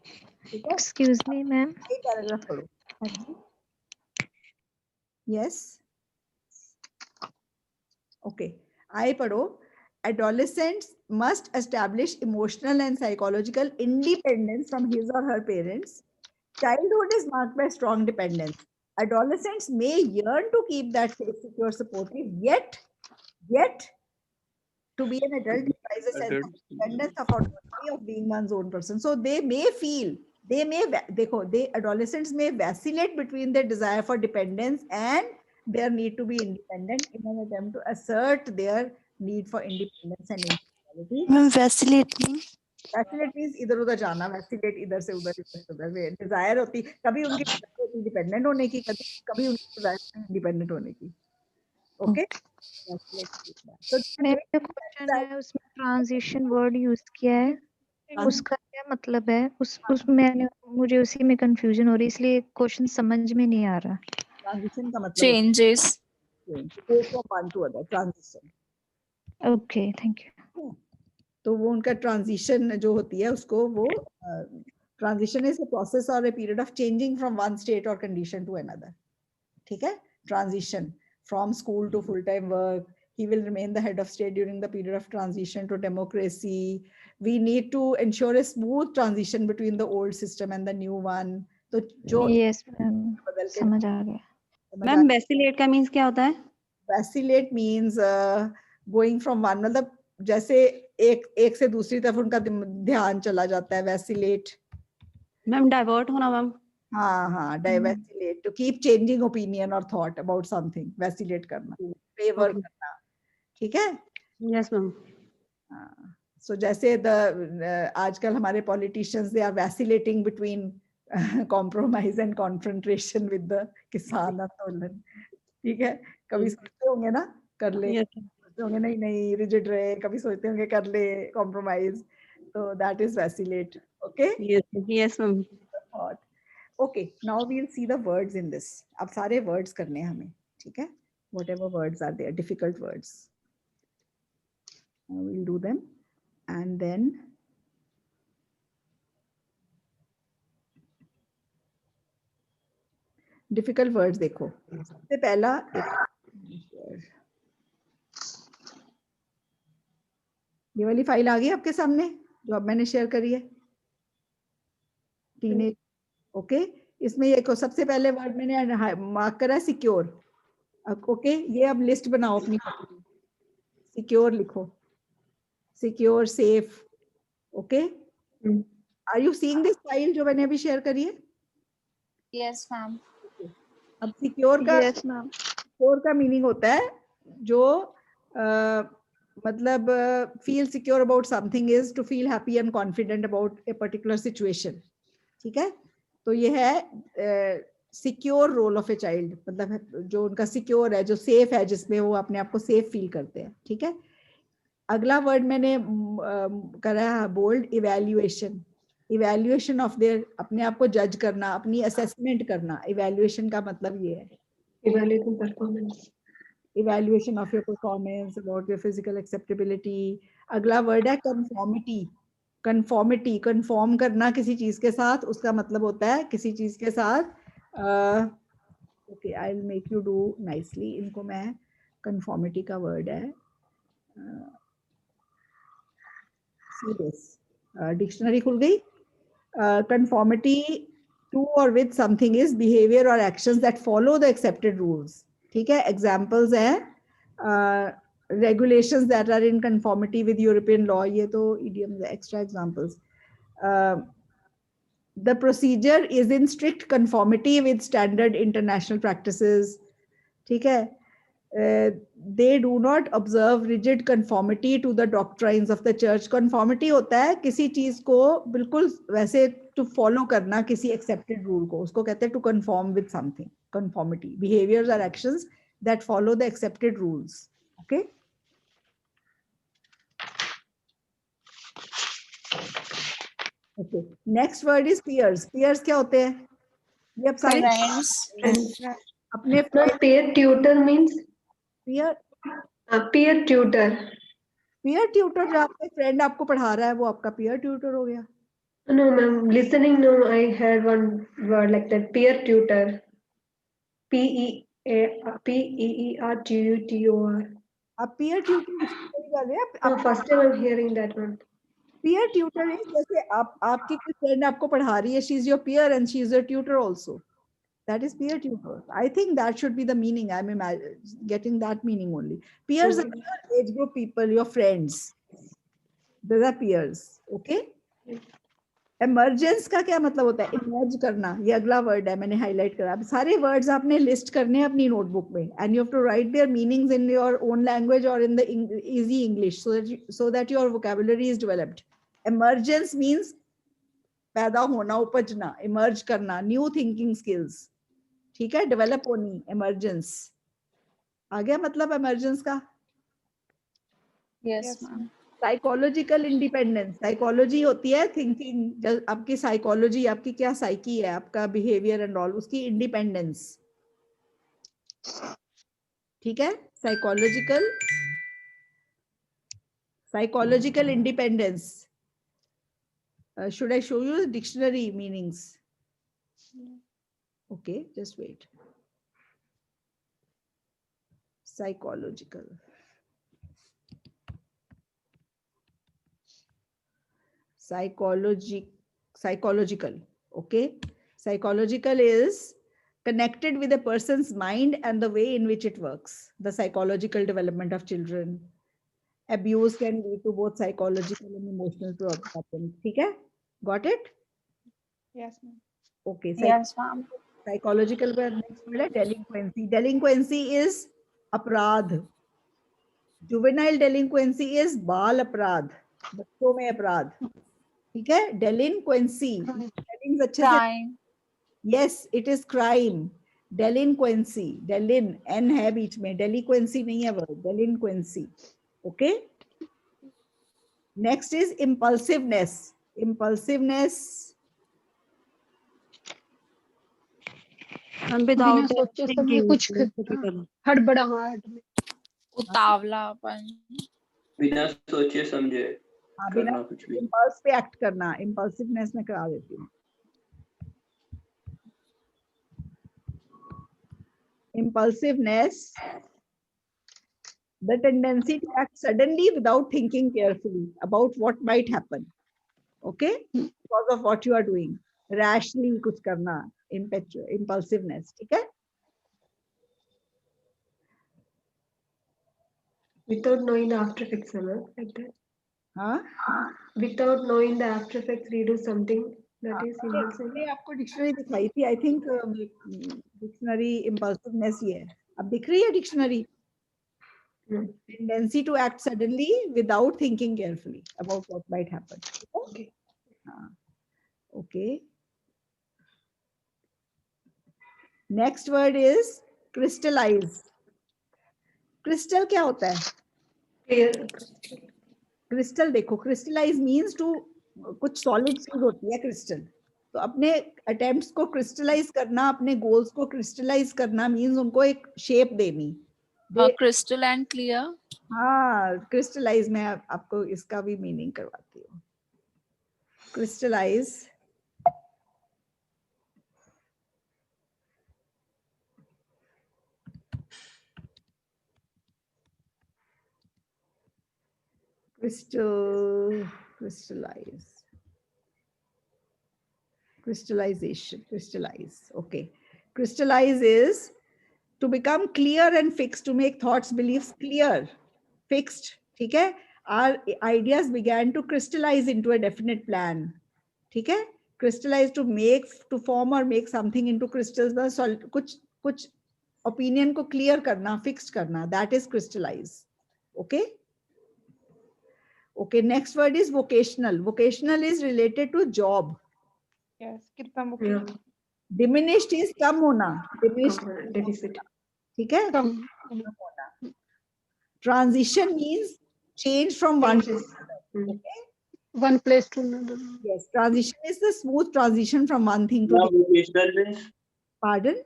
ठीक है, एक्सक्यूज मी मैम. एक पैराग्राफ पढ़ो. हाँ जी, यस, ओके. आई पढ़ो. Adolescents must establish emotional and psychological independence from his or her parents. Childhood is marked by strong dependence. Adolescents may yearn to keep that safe, secure, supportive, yet to be an adult implies a sense of independence, of autonomy, of being one's own person. So they may feel, adolescents may vacillate between their desire for dependence and their need to be independent in an attempt to assert their need for independence and individuality. Ma'am vacillate means इधर उधर जाना. Vacillate इधर से उधर, इधर से उधर. Dzire होती कभी उनकी डिपेंडेंट होने की, कभी उनकी डिजायर इंडिपेंडेंट होने की. ओके, तो मेरा क्वेश्चन है, उसमें ट्रांजिशन वर्ड यूज किया है, उसका क्या मतलब है? उसमें मुझे उसी में कंफ्यूजन हो रही है, इसलिए क्वेश्चन समझ में नहीं आ रहा. ट्रांजिशन का मतलब changes. from one to other, transition. Okay, thank you. तो वो उनका ट्रांजिशन जो होती है, उसको वो ट्रांजिशन इज अ प्रोसेस और a period of changing from one state और कंडीशन टू अनदर. ठीक है, transition from school to full time work. He will remain the head of state during the period of transition to democracy. We need to ensure a smooth transition between the old system and the new one. तो जो yes ma'am, समझ आ गया. Ma'am vacillate का means क्या होता है? Vacillate means going from one, मतलब जैसे एक से दूसरी तरफ उनका ध्यान चला जाता है. वैसिलेट मैम डाइवर्ट होना मैम. हाँ, डाइवैसिलेट, टू कीप चेंजिंग ओपिनियन और थॉट अबाउट समथिंग. वैसिलेट करना, फेवर करना. ठीक है, यस मैम. सो जैसे आजकल हमारे politicians they are vacillating between compromise and confrontation with the Kisan Andolan. ठीक है, कभी सोचते होंगे ना कर ले, सोचते होंगे नहीं रिजिड रहे, कभी सोचते होंगे कर ले कॉम्प्रोमाइज. तो that is vacillate. Okay, yes ma'am. Okay, now we will see the words in this. अब सारे वर्ड्स करने हैं हमें. ठीक है, whatever words are there, difficult words, we'll do them. And then difficult words देखो. सबसे पहला ये वाली फाइल आ गई आपके सामने जो अब मैंने शेयर करी है, टीनेज. ओके, इसमें ये सबसे पहले वर्ड मैंने मार्क करा सिक्योर. ओके, ये अब लिस्ट बनाओ अपनी. सिक्योर लिखो, secure, safe. Okay, are you seeing this file जो मैंने अभी शेयर करी है? Yes, ma'am. अब सिक्योर का Yes, ma'am. सिक्योर का मीनिंग होता है जो मतलब feel secure about something is to feel happy and confident about a particular situation. ठीक है, तो ये है secure role of a child, मतलब जो उनका सिक्योर है, जो सेफ है, जिसमें वो अपने आप को सेफ फील करते हैं. ठीक है, अगला वर्ड मैंने करा bold, evaluation. Evaluation of their, अपने आप को जज करना, अपनी असेसमेंट करना. इवैल्यूएशन का मतलब ये है, Evaluating performance. evaluation of your performance, about your physical acceptability. अगला वर्ड है conformity. conformity, conform करना किसी चीज के साथ, उसका मतलब होता है किसी चीज के साथ. Okay, I'll make you do nicely. इनको मैं conformity का वर्ड है serious. डिक्शनरी खुल गई. conformity to or with something is behavior or actions that follow the accepted rules. ठीक है, examples है regulations that are in conformity with European law. ये तो idioms है, extra examples. The procedure is in strict conformity with standard international practices. ठीक है, they do not observe rigid conformity to the doctrines of the church. Conformity होता है किसी चीज को बिल्कुल वैसे to follow करना किसी accepted rule को, उसको कहते हैं to conform with something. Conformity, behaviors or actions that follow the accepted rules. Okay. Okay. Next word is peers. Peers क्या होते हैं? ये आप सारे अपने Peer tutor means peer peer tutor. peer tutor जो आपका फ्रेंड आपको पढ़ा रहा है वो आपका peer tutor हो गया. No, ma'am. Listening, no, I heard one word like that. Peer tutor. Peer tutor. आप peer tutor कर रहे हैं. First time I'm hearing that one. Peer tutor is जैसे आपकी कोई फ्रेंड आपको पढ़ा रही है, she is your peer and she is your tutor also. That is peer tutor. I think that should be the meaning. I'm getting that meaning only. Peers are your age group people, your friends. Those are peers. Okay. Emergence का क्या मतलब होता है? Emerge करना. ये अगला word है, मैंने highlight करा. अब सारे words आपने list करने हैं अपनी notebook में, and you have to write their meanings in your own language or in the easy English, so that your vocabulary is developed. Emergence means पैदा होना, उपजना, emerge करना, new thinking skills. ठीक है, डेवलप होनी, इमर्जेंस. आ गया मतलब emergence का? Yes, ma'am. Psychological independence. Psychology होती है थिंकिंग, आपकी साइकोलॉजी, आपकी क्या साइकी है, आपका बिहेवियर एंड ऑल, उसकी इंडिपेंडेंस. ठीक है, psychological independence. Should I show U dictionary meanings? Okay, just wait. Psychological. Okay. Psychological is connected with a person's mind and the way in which it works. The psychological development of children. Abuse can lead to both psychological and emotional problems. Okay, got it? Yes, ma'am. Okay. Yes, ma'am. Psychological next word है delinquency. Delinquency is अपराध. Juvenile delinquency is बाल अपराध, बच्चों में अपराध. ठीक है, delinquency. Crime. Yes, it is crime. Delinquency. Delin, N है बीच में, delinquency नहीं है word, delinquency. Okay. Next is impulsiveness. Impulsiveness. Without सोचे समझे कुछ हड़बड़ाहट में. उतावलापन. बिना सोचे समझे करना कुछ भी. Impulse पे act करना. Impulsiveness में करा देती हूँ. Impulsiveness, the tendency to act suddenly without thinking carefully about what might happen. Okay, because of what you are doing. Rashly कुछ करना. Impulsiveness. ठीक है. Without knowing the after effects, like that. हाँ. Without knowing the after effects, we do something That is मैंने single cell. मैंने आपको dictionary दिखाई थी, आई थिंक डिक्शनरी इम्पल्सिवनेस ही है। अब दिख रही है dictionary? Tendency to act suddenly without thinking carefully about what might happen. Okay. Okay. Next word is crystallize. Crystal क्या होता है? Clear. Crystal देखो, crystallize means to कुछ solid चीज होती है crystal. तो अपने attempts को crystallize करना, अपने goals को crystallize करना means उनको एक shape देनी। Crystal and clear. हाँ, क्रिस्टलाइज मैं आपको इसका भी मीनिंग करवाती हूँ। Crystallize crystallize. Okay. Crystallize is to become clear and fixed, to make thoughts, beliefs clear, fixed. ठीक है? Our ideas began to crystallize into a definite plan. ठीक है? Crystallize to form or make something into crystals. कुछ opinion को clear करना, fixed करना. That is crystallize. Okay? Okay. Next word is vocational. Vocational is related to job. Yes, कितना vocational? Diminished is कम होना. Diminished deficit. ठीक है? कम होना. Transition means change from one to another. Okay? One place to another. Yes, transition is the smooth transition from one thing to the other. Vocational means? Pardon?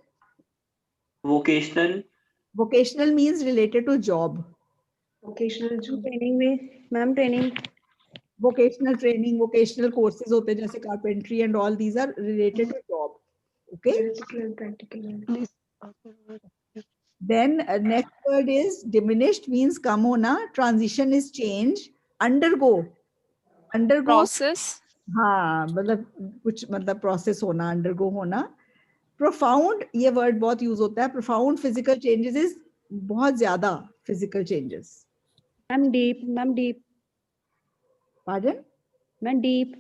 Vocational? Vocational means related to job. Vocational job. Training में ma'am training Vocational training, vocational courses होते हैं जैसे carpentry and all these are related to job. Okay? Theoretical and practical. Then next word is diminished means कम होना. Transition is change. Undergo. Process. हाँ, मतलब कुछ मतलब process होना, undergo होना. Profound, ये word बहुत use होता है. Profound physical changes is बहुत ज्यादा physical changes. Ma'am deep Pardon? Ma'am deep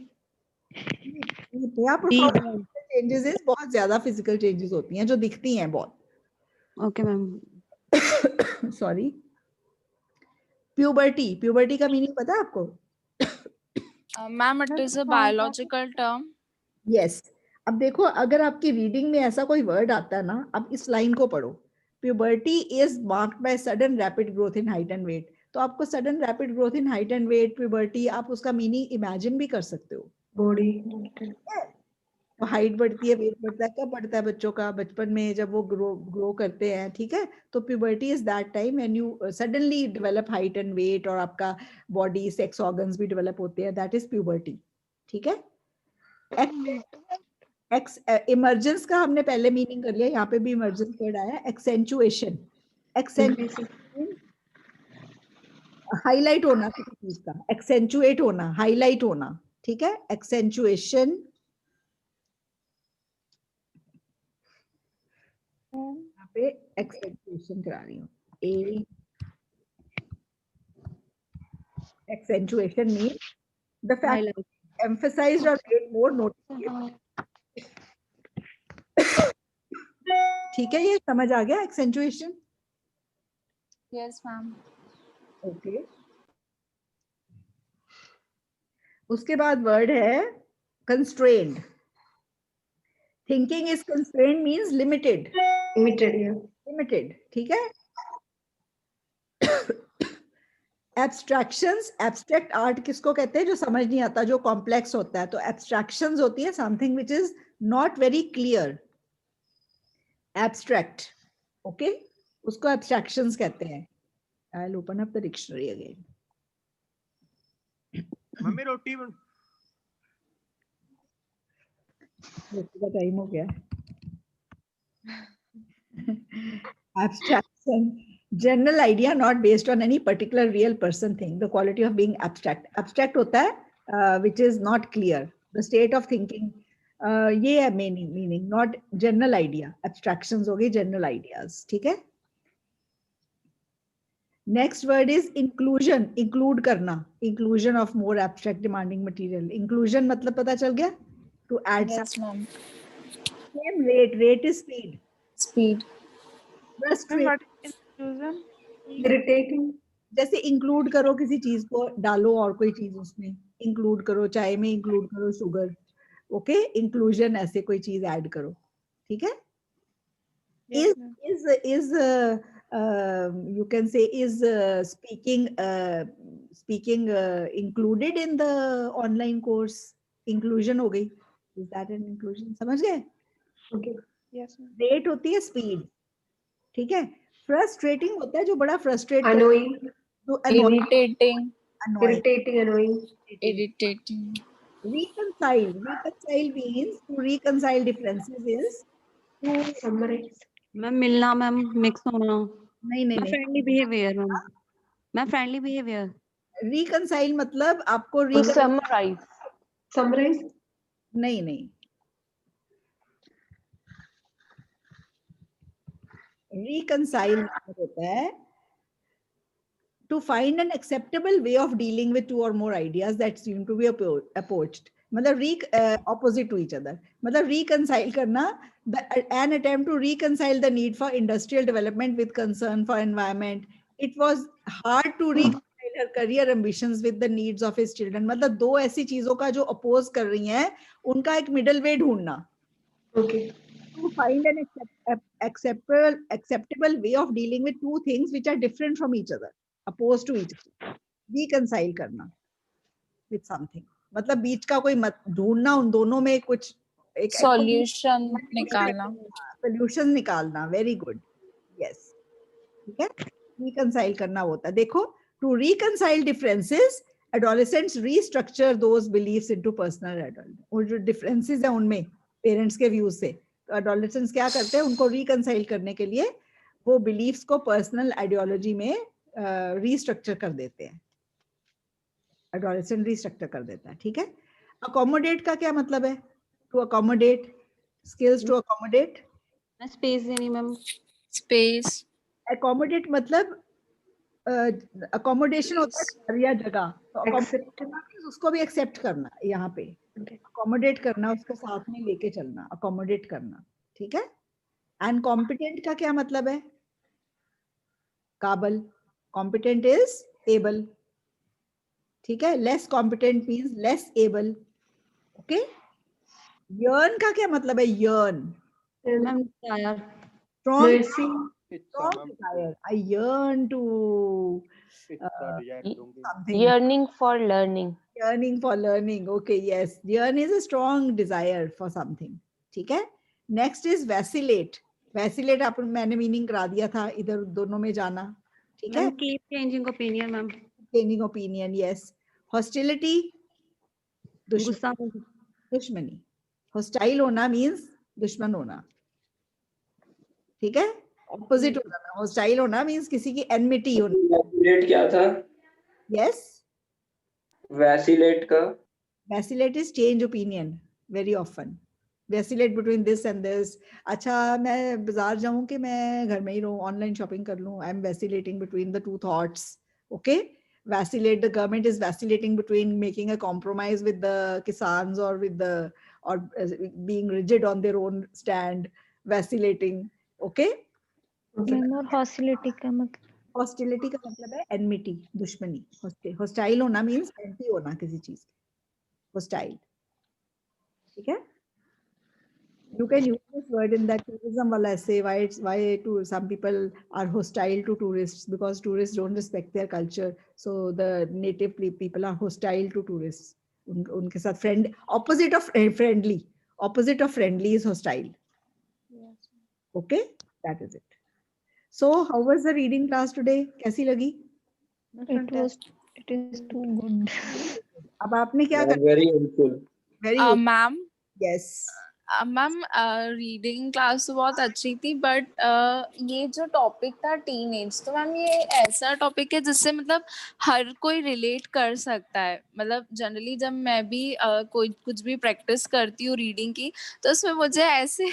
Profound changes is बहुत ज्यादा physical changes होती हैं जो दिखती हैं बहुत. Okay ma'am Sorry. Puberty का meaning पता है आपको? Ma'am, it is a biological term. Yes. अब देखो अगर आपकी रीडिंग में ऐसा कोई वर्ड आता है ना, अब इस लाइन को पढ़ो. Puberty is marked by sudden rapid growth in height and weight. तो आपको sudden rapid growth in height and weight, puberty, आप उसका मीनिंग इमेजिन भी कर सकते हो. Body. तो हाइट बढ़ती है, वेट बढ़ता है, कब बढ़ता है बच्चों का? बचपन में जब वो ग्रो करते हैं. ठीक है? तो puberty is that time when you suddenly develop height and weight और आपका body, sex organs भी develop होते हैं. That is puberty. ठीक है? इमर्जेंस का हमने पहले मीनिंग कर लिया, यहाँ पे भी इमर्जेंस वर्ड आया. एक्सेंचुएशन. हाईलाइट होना किसी चीज का. एक्सेंचुएट होना, हाईलाइट होना. ठीक है? एक्सेंचुएशन. यहाँ पे एक्सेंचुएशन करा रही हूँ. एक्सेंचुएशन means the fact emphasized or made more noticeable. ठीक है? ये समझ आ गया एक्सेंचुएशन? Yes, ma'am. ओके. उसके बाद वर्ड है constrained. Thinking is constrained means limited. Limited. ठीक है? Abstractions, abstract art किसको कहते हैं? जो समझ नहीं आता, जो complex होता है. तो abstractions होती है something which is not very clear. Abstract. Okay? उसको abstractions कहते हैं. I'll open up the dictionary again. Mummy रोटी का टाइम हो गया. Abstraction. General idea not based on any particular real person thing. The quality of being abstract. Abstract होता है which is not clear. The state of thinking. ये है meaning. Not general idea. Abstractions हो गई general ideas. ठीक है? Next word is inclusion. Include करना. Inclusion of more abstract demanding material. Inclusion मतलब पता चल गया? to add Yes, something. ma'am. Same rate. Rate is speed. Speed. Frustrate. Inclusion. Irritating. जैसे इंक्लूड करो किसी चीज को, डालो और कोई चीज उसमें, इंक्लूड करो, चाय में इंक्लूड करो शुगर, ओके, इंक्लूजन, ऐसे कोई चीज ऐड करो, ठीक है. Yes, ma'am. Is you can say is speaking included in the online course? Inclusion हो गई. Is that an inclusion? समझ गए? Okay. Yes, ma'am. रेट होती है स्पीड, ठीक है. फ्रस्ट्रेटिंग होता है जो बड़ा frustrate, Annoying. Irritating. Irritating, annoying. Irritating. Reconcile. Reconcile means to reconcile differences is to Summarize. Ma'am मिलना, मैम मिक्स होना, नहीं नहीं नहीं. Friendly behaviour, ma'am friendly behaviour. Reconcile मतलब आपको Summarize. Summarize. नहीं नहीं. Reconcile मतलब होता है to find an acceptable way of dealing with two or more ideas that seem to be opposed. मतलब opposite to each other. मतलब reconcile करना, an attempt to reconcile the need for industrial development with concern for environment. It was hard to reconcile her career ambitions with the needs of his children. मतलब दो ऐसी चीजों का जो oppose कर रही हैं, उनका एक middle way ढूंढना. Okay. To find an acceptable way of dealing with two things which are different from each other, opposed to each other. Reconcile करना with something. मतलब बीच का कोई मत ढूंढना, उन दोनों में कुछ एक Solution निकालना. solution निकालना. Very good. Yes. ठीक है. Reconcile करना होता है. देखो, to reconcile differences, adolescents restructure those beliefs into personal adult. और जो differences है उनमें parents के views से, तो adolescents क्या करते हैं, उनको reconcile करने के लिए वो beliefs को personal ideology में restructure कर देते हैं. Adolescent restructure कर देता है, ठीक है. Accommodate का क्या मतलब है? To accommodate, skills to accommodate. Space देनी मैम. Space. Accommodate मतलब accommodation होता है घर या जगह, तो accommodate करना means उसको भी accept करना. यहाँ पे accommodate करना, उसके साथ में लेके चलना, accommodate करना, ठीक है. And competent का क्या मतलब है? काबल. Competent is able, ठीक है. Less competent means less able, okay. Yearn का क्या मतलब है? Yearn. Ma'am desire. Strong. Mercy. Strong desire. I yearn to something. Yearning for learning. Yearning for learning. Okay, yes. Yearn is a strong desire for something. ठीक है. Next is vacillate. Vacillate आप मैंने meaning करा दिया था, इधर दोनों में जाना, ठीक है. Keep changing opinion, ma'am. Changing opinion, yes. Hostility. गुस्सा. दुश्मनी. Hostile होना means दुश्मन होना, ठीक है. Opposite होना, hostile होना means किसी की enmity होना. Vacillate क्या था? Yes. Vacillate का? Vacillate is change opinion very often. Vacillate between this and this. अच्छा मैं बाजार जाऊँ कि मैं घर में ही रहूँ, ऑनलाइन शॉपिंग कर लूँ. I am vacillating between the two thoughts. Okay. Vacillate. The government is vacillating between making a compromise with the kisans or with the being rigid on their own stand. Vacillating. Okay. और hostility का मतलब? Hostility का मतलब है enmity, दुश्मनी. Hostile होना means anti होना किसी चीज के. Hostile. ठीक है. You can use this word in that tourism wala essay. Why some people are hostile to tourists, because tourists don't respect their culture. So the native people are hostile to tourists. उनके साथ opposite of friendly. Opposite of friendly is hostile. Yes. Okay, that is it. So how was the reading class today? कैसी लगी? It is too good. अब आपने क्या करना? Very helpful. Very Ma'am. Yes. Ma'am reading class तो बहुत अच्छी थी, बट ये जो टॉपिक था टीनेज, तो मैम ये ऐसा टॉपिक है जिससे मतलब हर कोई रिलेट कर सकता है। मतलब जनरली जब मैं भी कोई कुछ भी प्रैक्टिस करती हूँ रीडिंग की, तो उसमें मुझे ऐसे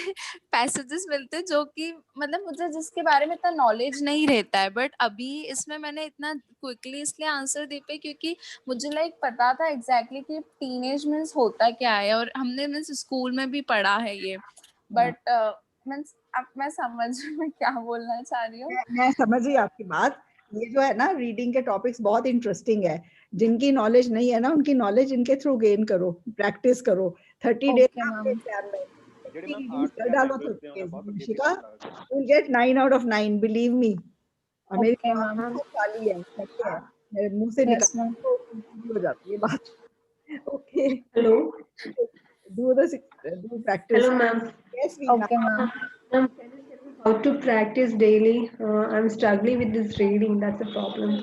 पैसेजेस मिलते हैं जो कि मतलब मुझे जिसके बारे में इतना नॉलेज नहीं रहता है, बट अभी इसमें मैंने इतना क्विकली इसलिए आंसर दे पाई क्योंकि मुझे पता था एग्जैक्टली कि टीनेज मीन्स होता क्या है, और हमने मीन्स स्कूल में भी पढ़ा है ये। बट मीन्स अब मैं समझ मैं क्या बोलना चाह रही हूँ। मैं समझ गई आपकी बात। ये जो है ना, रीडिंग के टॉपिक्स बहुत इंटरेस्टिंग है। जिनकी नॉलेज नहीं है ना, उनकी नॉलेज इनके थ्रू गेन करो, प्रैक्टिस करो। 30 डेज आपके एग्जाम में 50 रीडिंग्स कर डालो 30 डेज में, Rishika, you will get 9 out of 9, believe me. और मेरी बात बहुत खाली है, सच है, मेरे मुंह से निकल हो जाती है बात। Okay, Hello. do practice. Hello, ma'am. Yes, we Okay, ma'am. Ma'am, can you tell me how to practice daily? I'm struggling with this reading. That's the problem.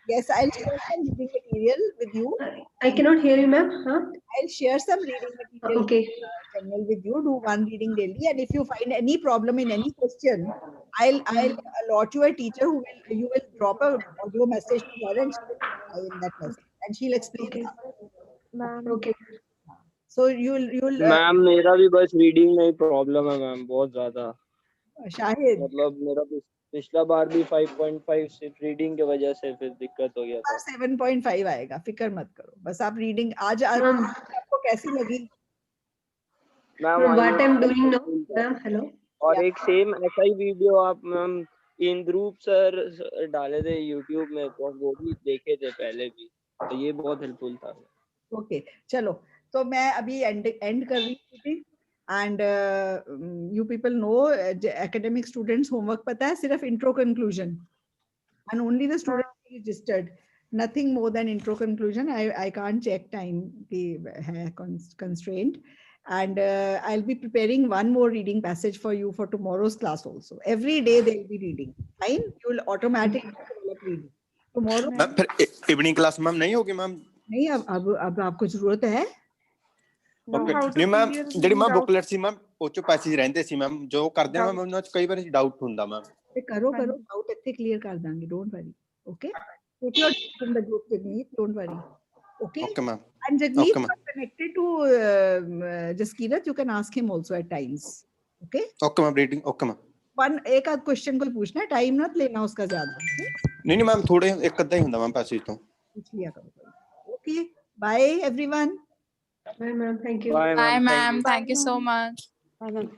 Yes, I'll share some reading material with you. I cannot hear you, ma'am. Huh? I'll share some reading material Okay. channel with you. Do one reading daily, and if you find any problem in any question, I'll allot you a teacher who will, you will drop a audio message to her, and she will reply in that message, and she'll explain. Okay. Ma'am. Okay. So you'll ma'am मेरा भी बस reading में ही problem है ma'am, बहुत ज्यादा। शाहिद, मतलब मेरा पिछला बार भी 5.5 सिर्फ रीडिंग की वजह से फिर दिक्कत हो गया था। 7.5 आएगा, फिक्र मत करो। बस आप रीडिंग आज आपको कैसी लगी? Ma'am What I'm doing now, ma'am. Hello. और एक सेम ऐसा ही वीडियो आप मैम इंद्रूप सर डाले थे यूट्यूब में, तो वो भी देखे थे पहले भी, तो ये बहुत हेल्पफुल था। ओके, चलो तो मैं अभी एंड कर रही थी। And you people know, academic students homework पता है सिर्फ intro conclusion, and only the students registered, nothing more than intro conclusion. I can't check time, the constraint, and I'll be preparing one more reading passage for you for tomorrow's class also. Every day they will be reading. Fine, you will automatically develop reading tomorrow. Ma'am फिर evening class ma'am नहीं होगी ma'am? नहीं, अब आपको जरूरत है। Okay, नहीं ma'am ਜਿਹੜੀ ਮੈਂ ਬੁਕਲੇਟ ਸੀ ਮੈਮ ਉਹ ਚ ਪੈਸੇਜ ਰਹਿੰਦੇ ਸੀ ਮੈਮ, ਜੋ ਕਰਦੇ ਆ ਮੈਮ ਉਹਨਾਂ ਚ ਕਈ ਵਾਰ ਡਾਊਟ ਹੁੰਦਾ ਮੈਮ। करो डाउट ਇੱਥੇ क्लियर कर देंगे, don't worry. Okay, put your in the group with me, don't worry. Okay, okay ma'am. And Jagmeet is connected to Jaskirat, you can ask him also at times. Okay, okay ma'am, reading okay ma'am. one एक आध question कोई पूछना है, time मत लेना उसका ज्यादा। नहीं मैम, थोड़े एक अद्धा ही ਹੁੰਦਾ मैम पैसेज तो पूछ लिया करो। Okay, bye everyone. Bye, ma'am. Thank you. Bye, ma'am. Thank you so much. Bye, ma'am.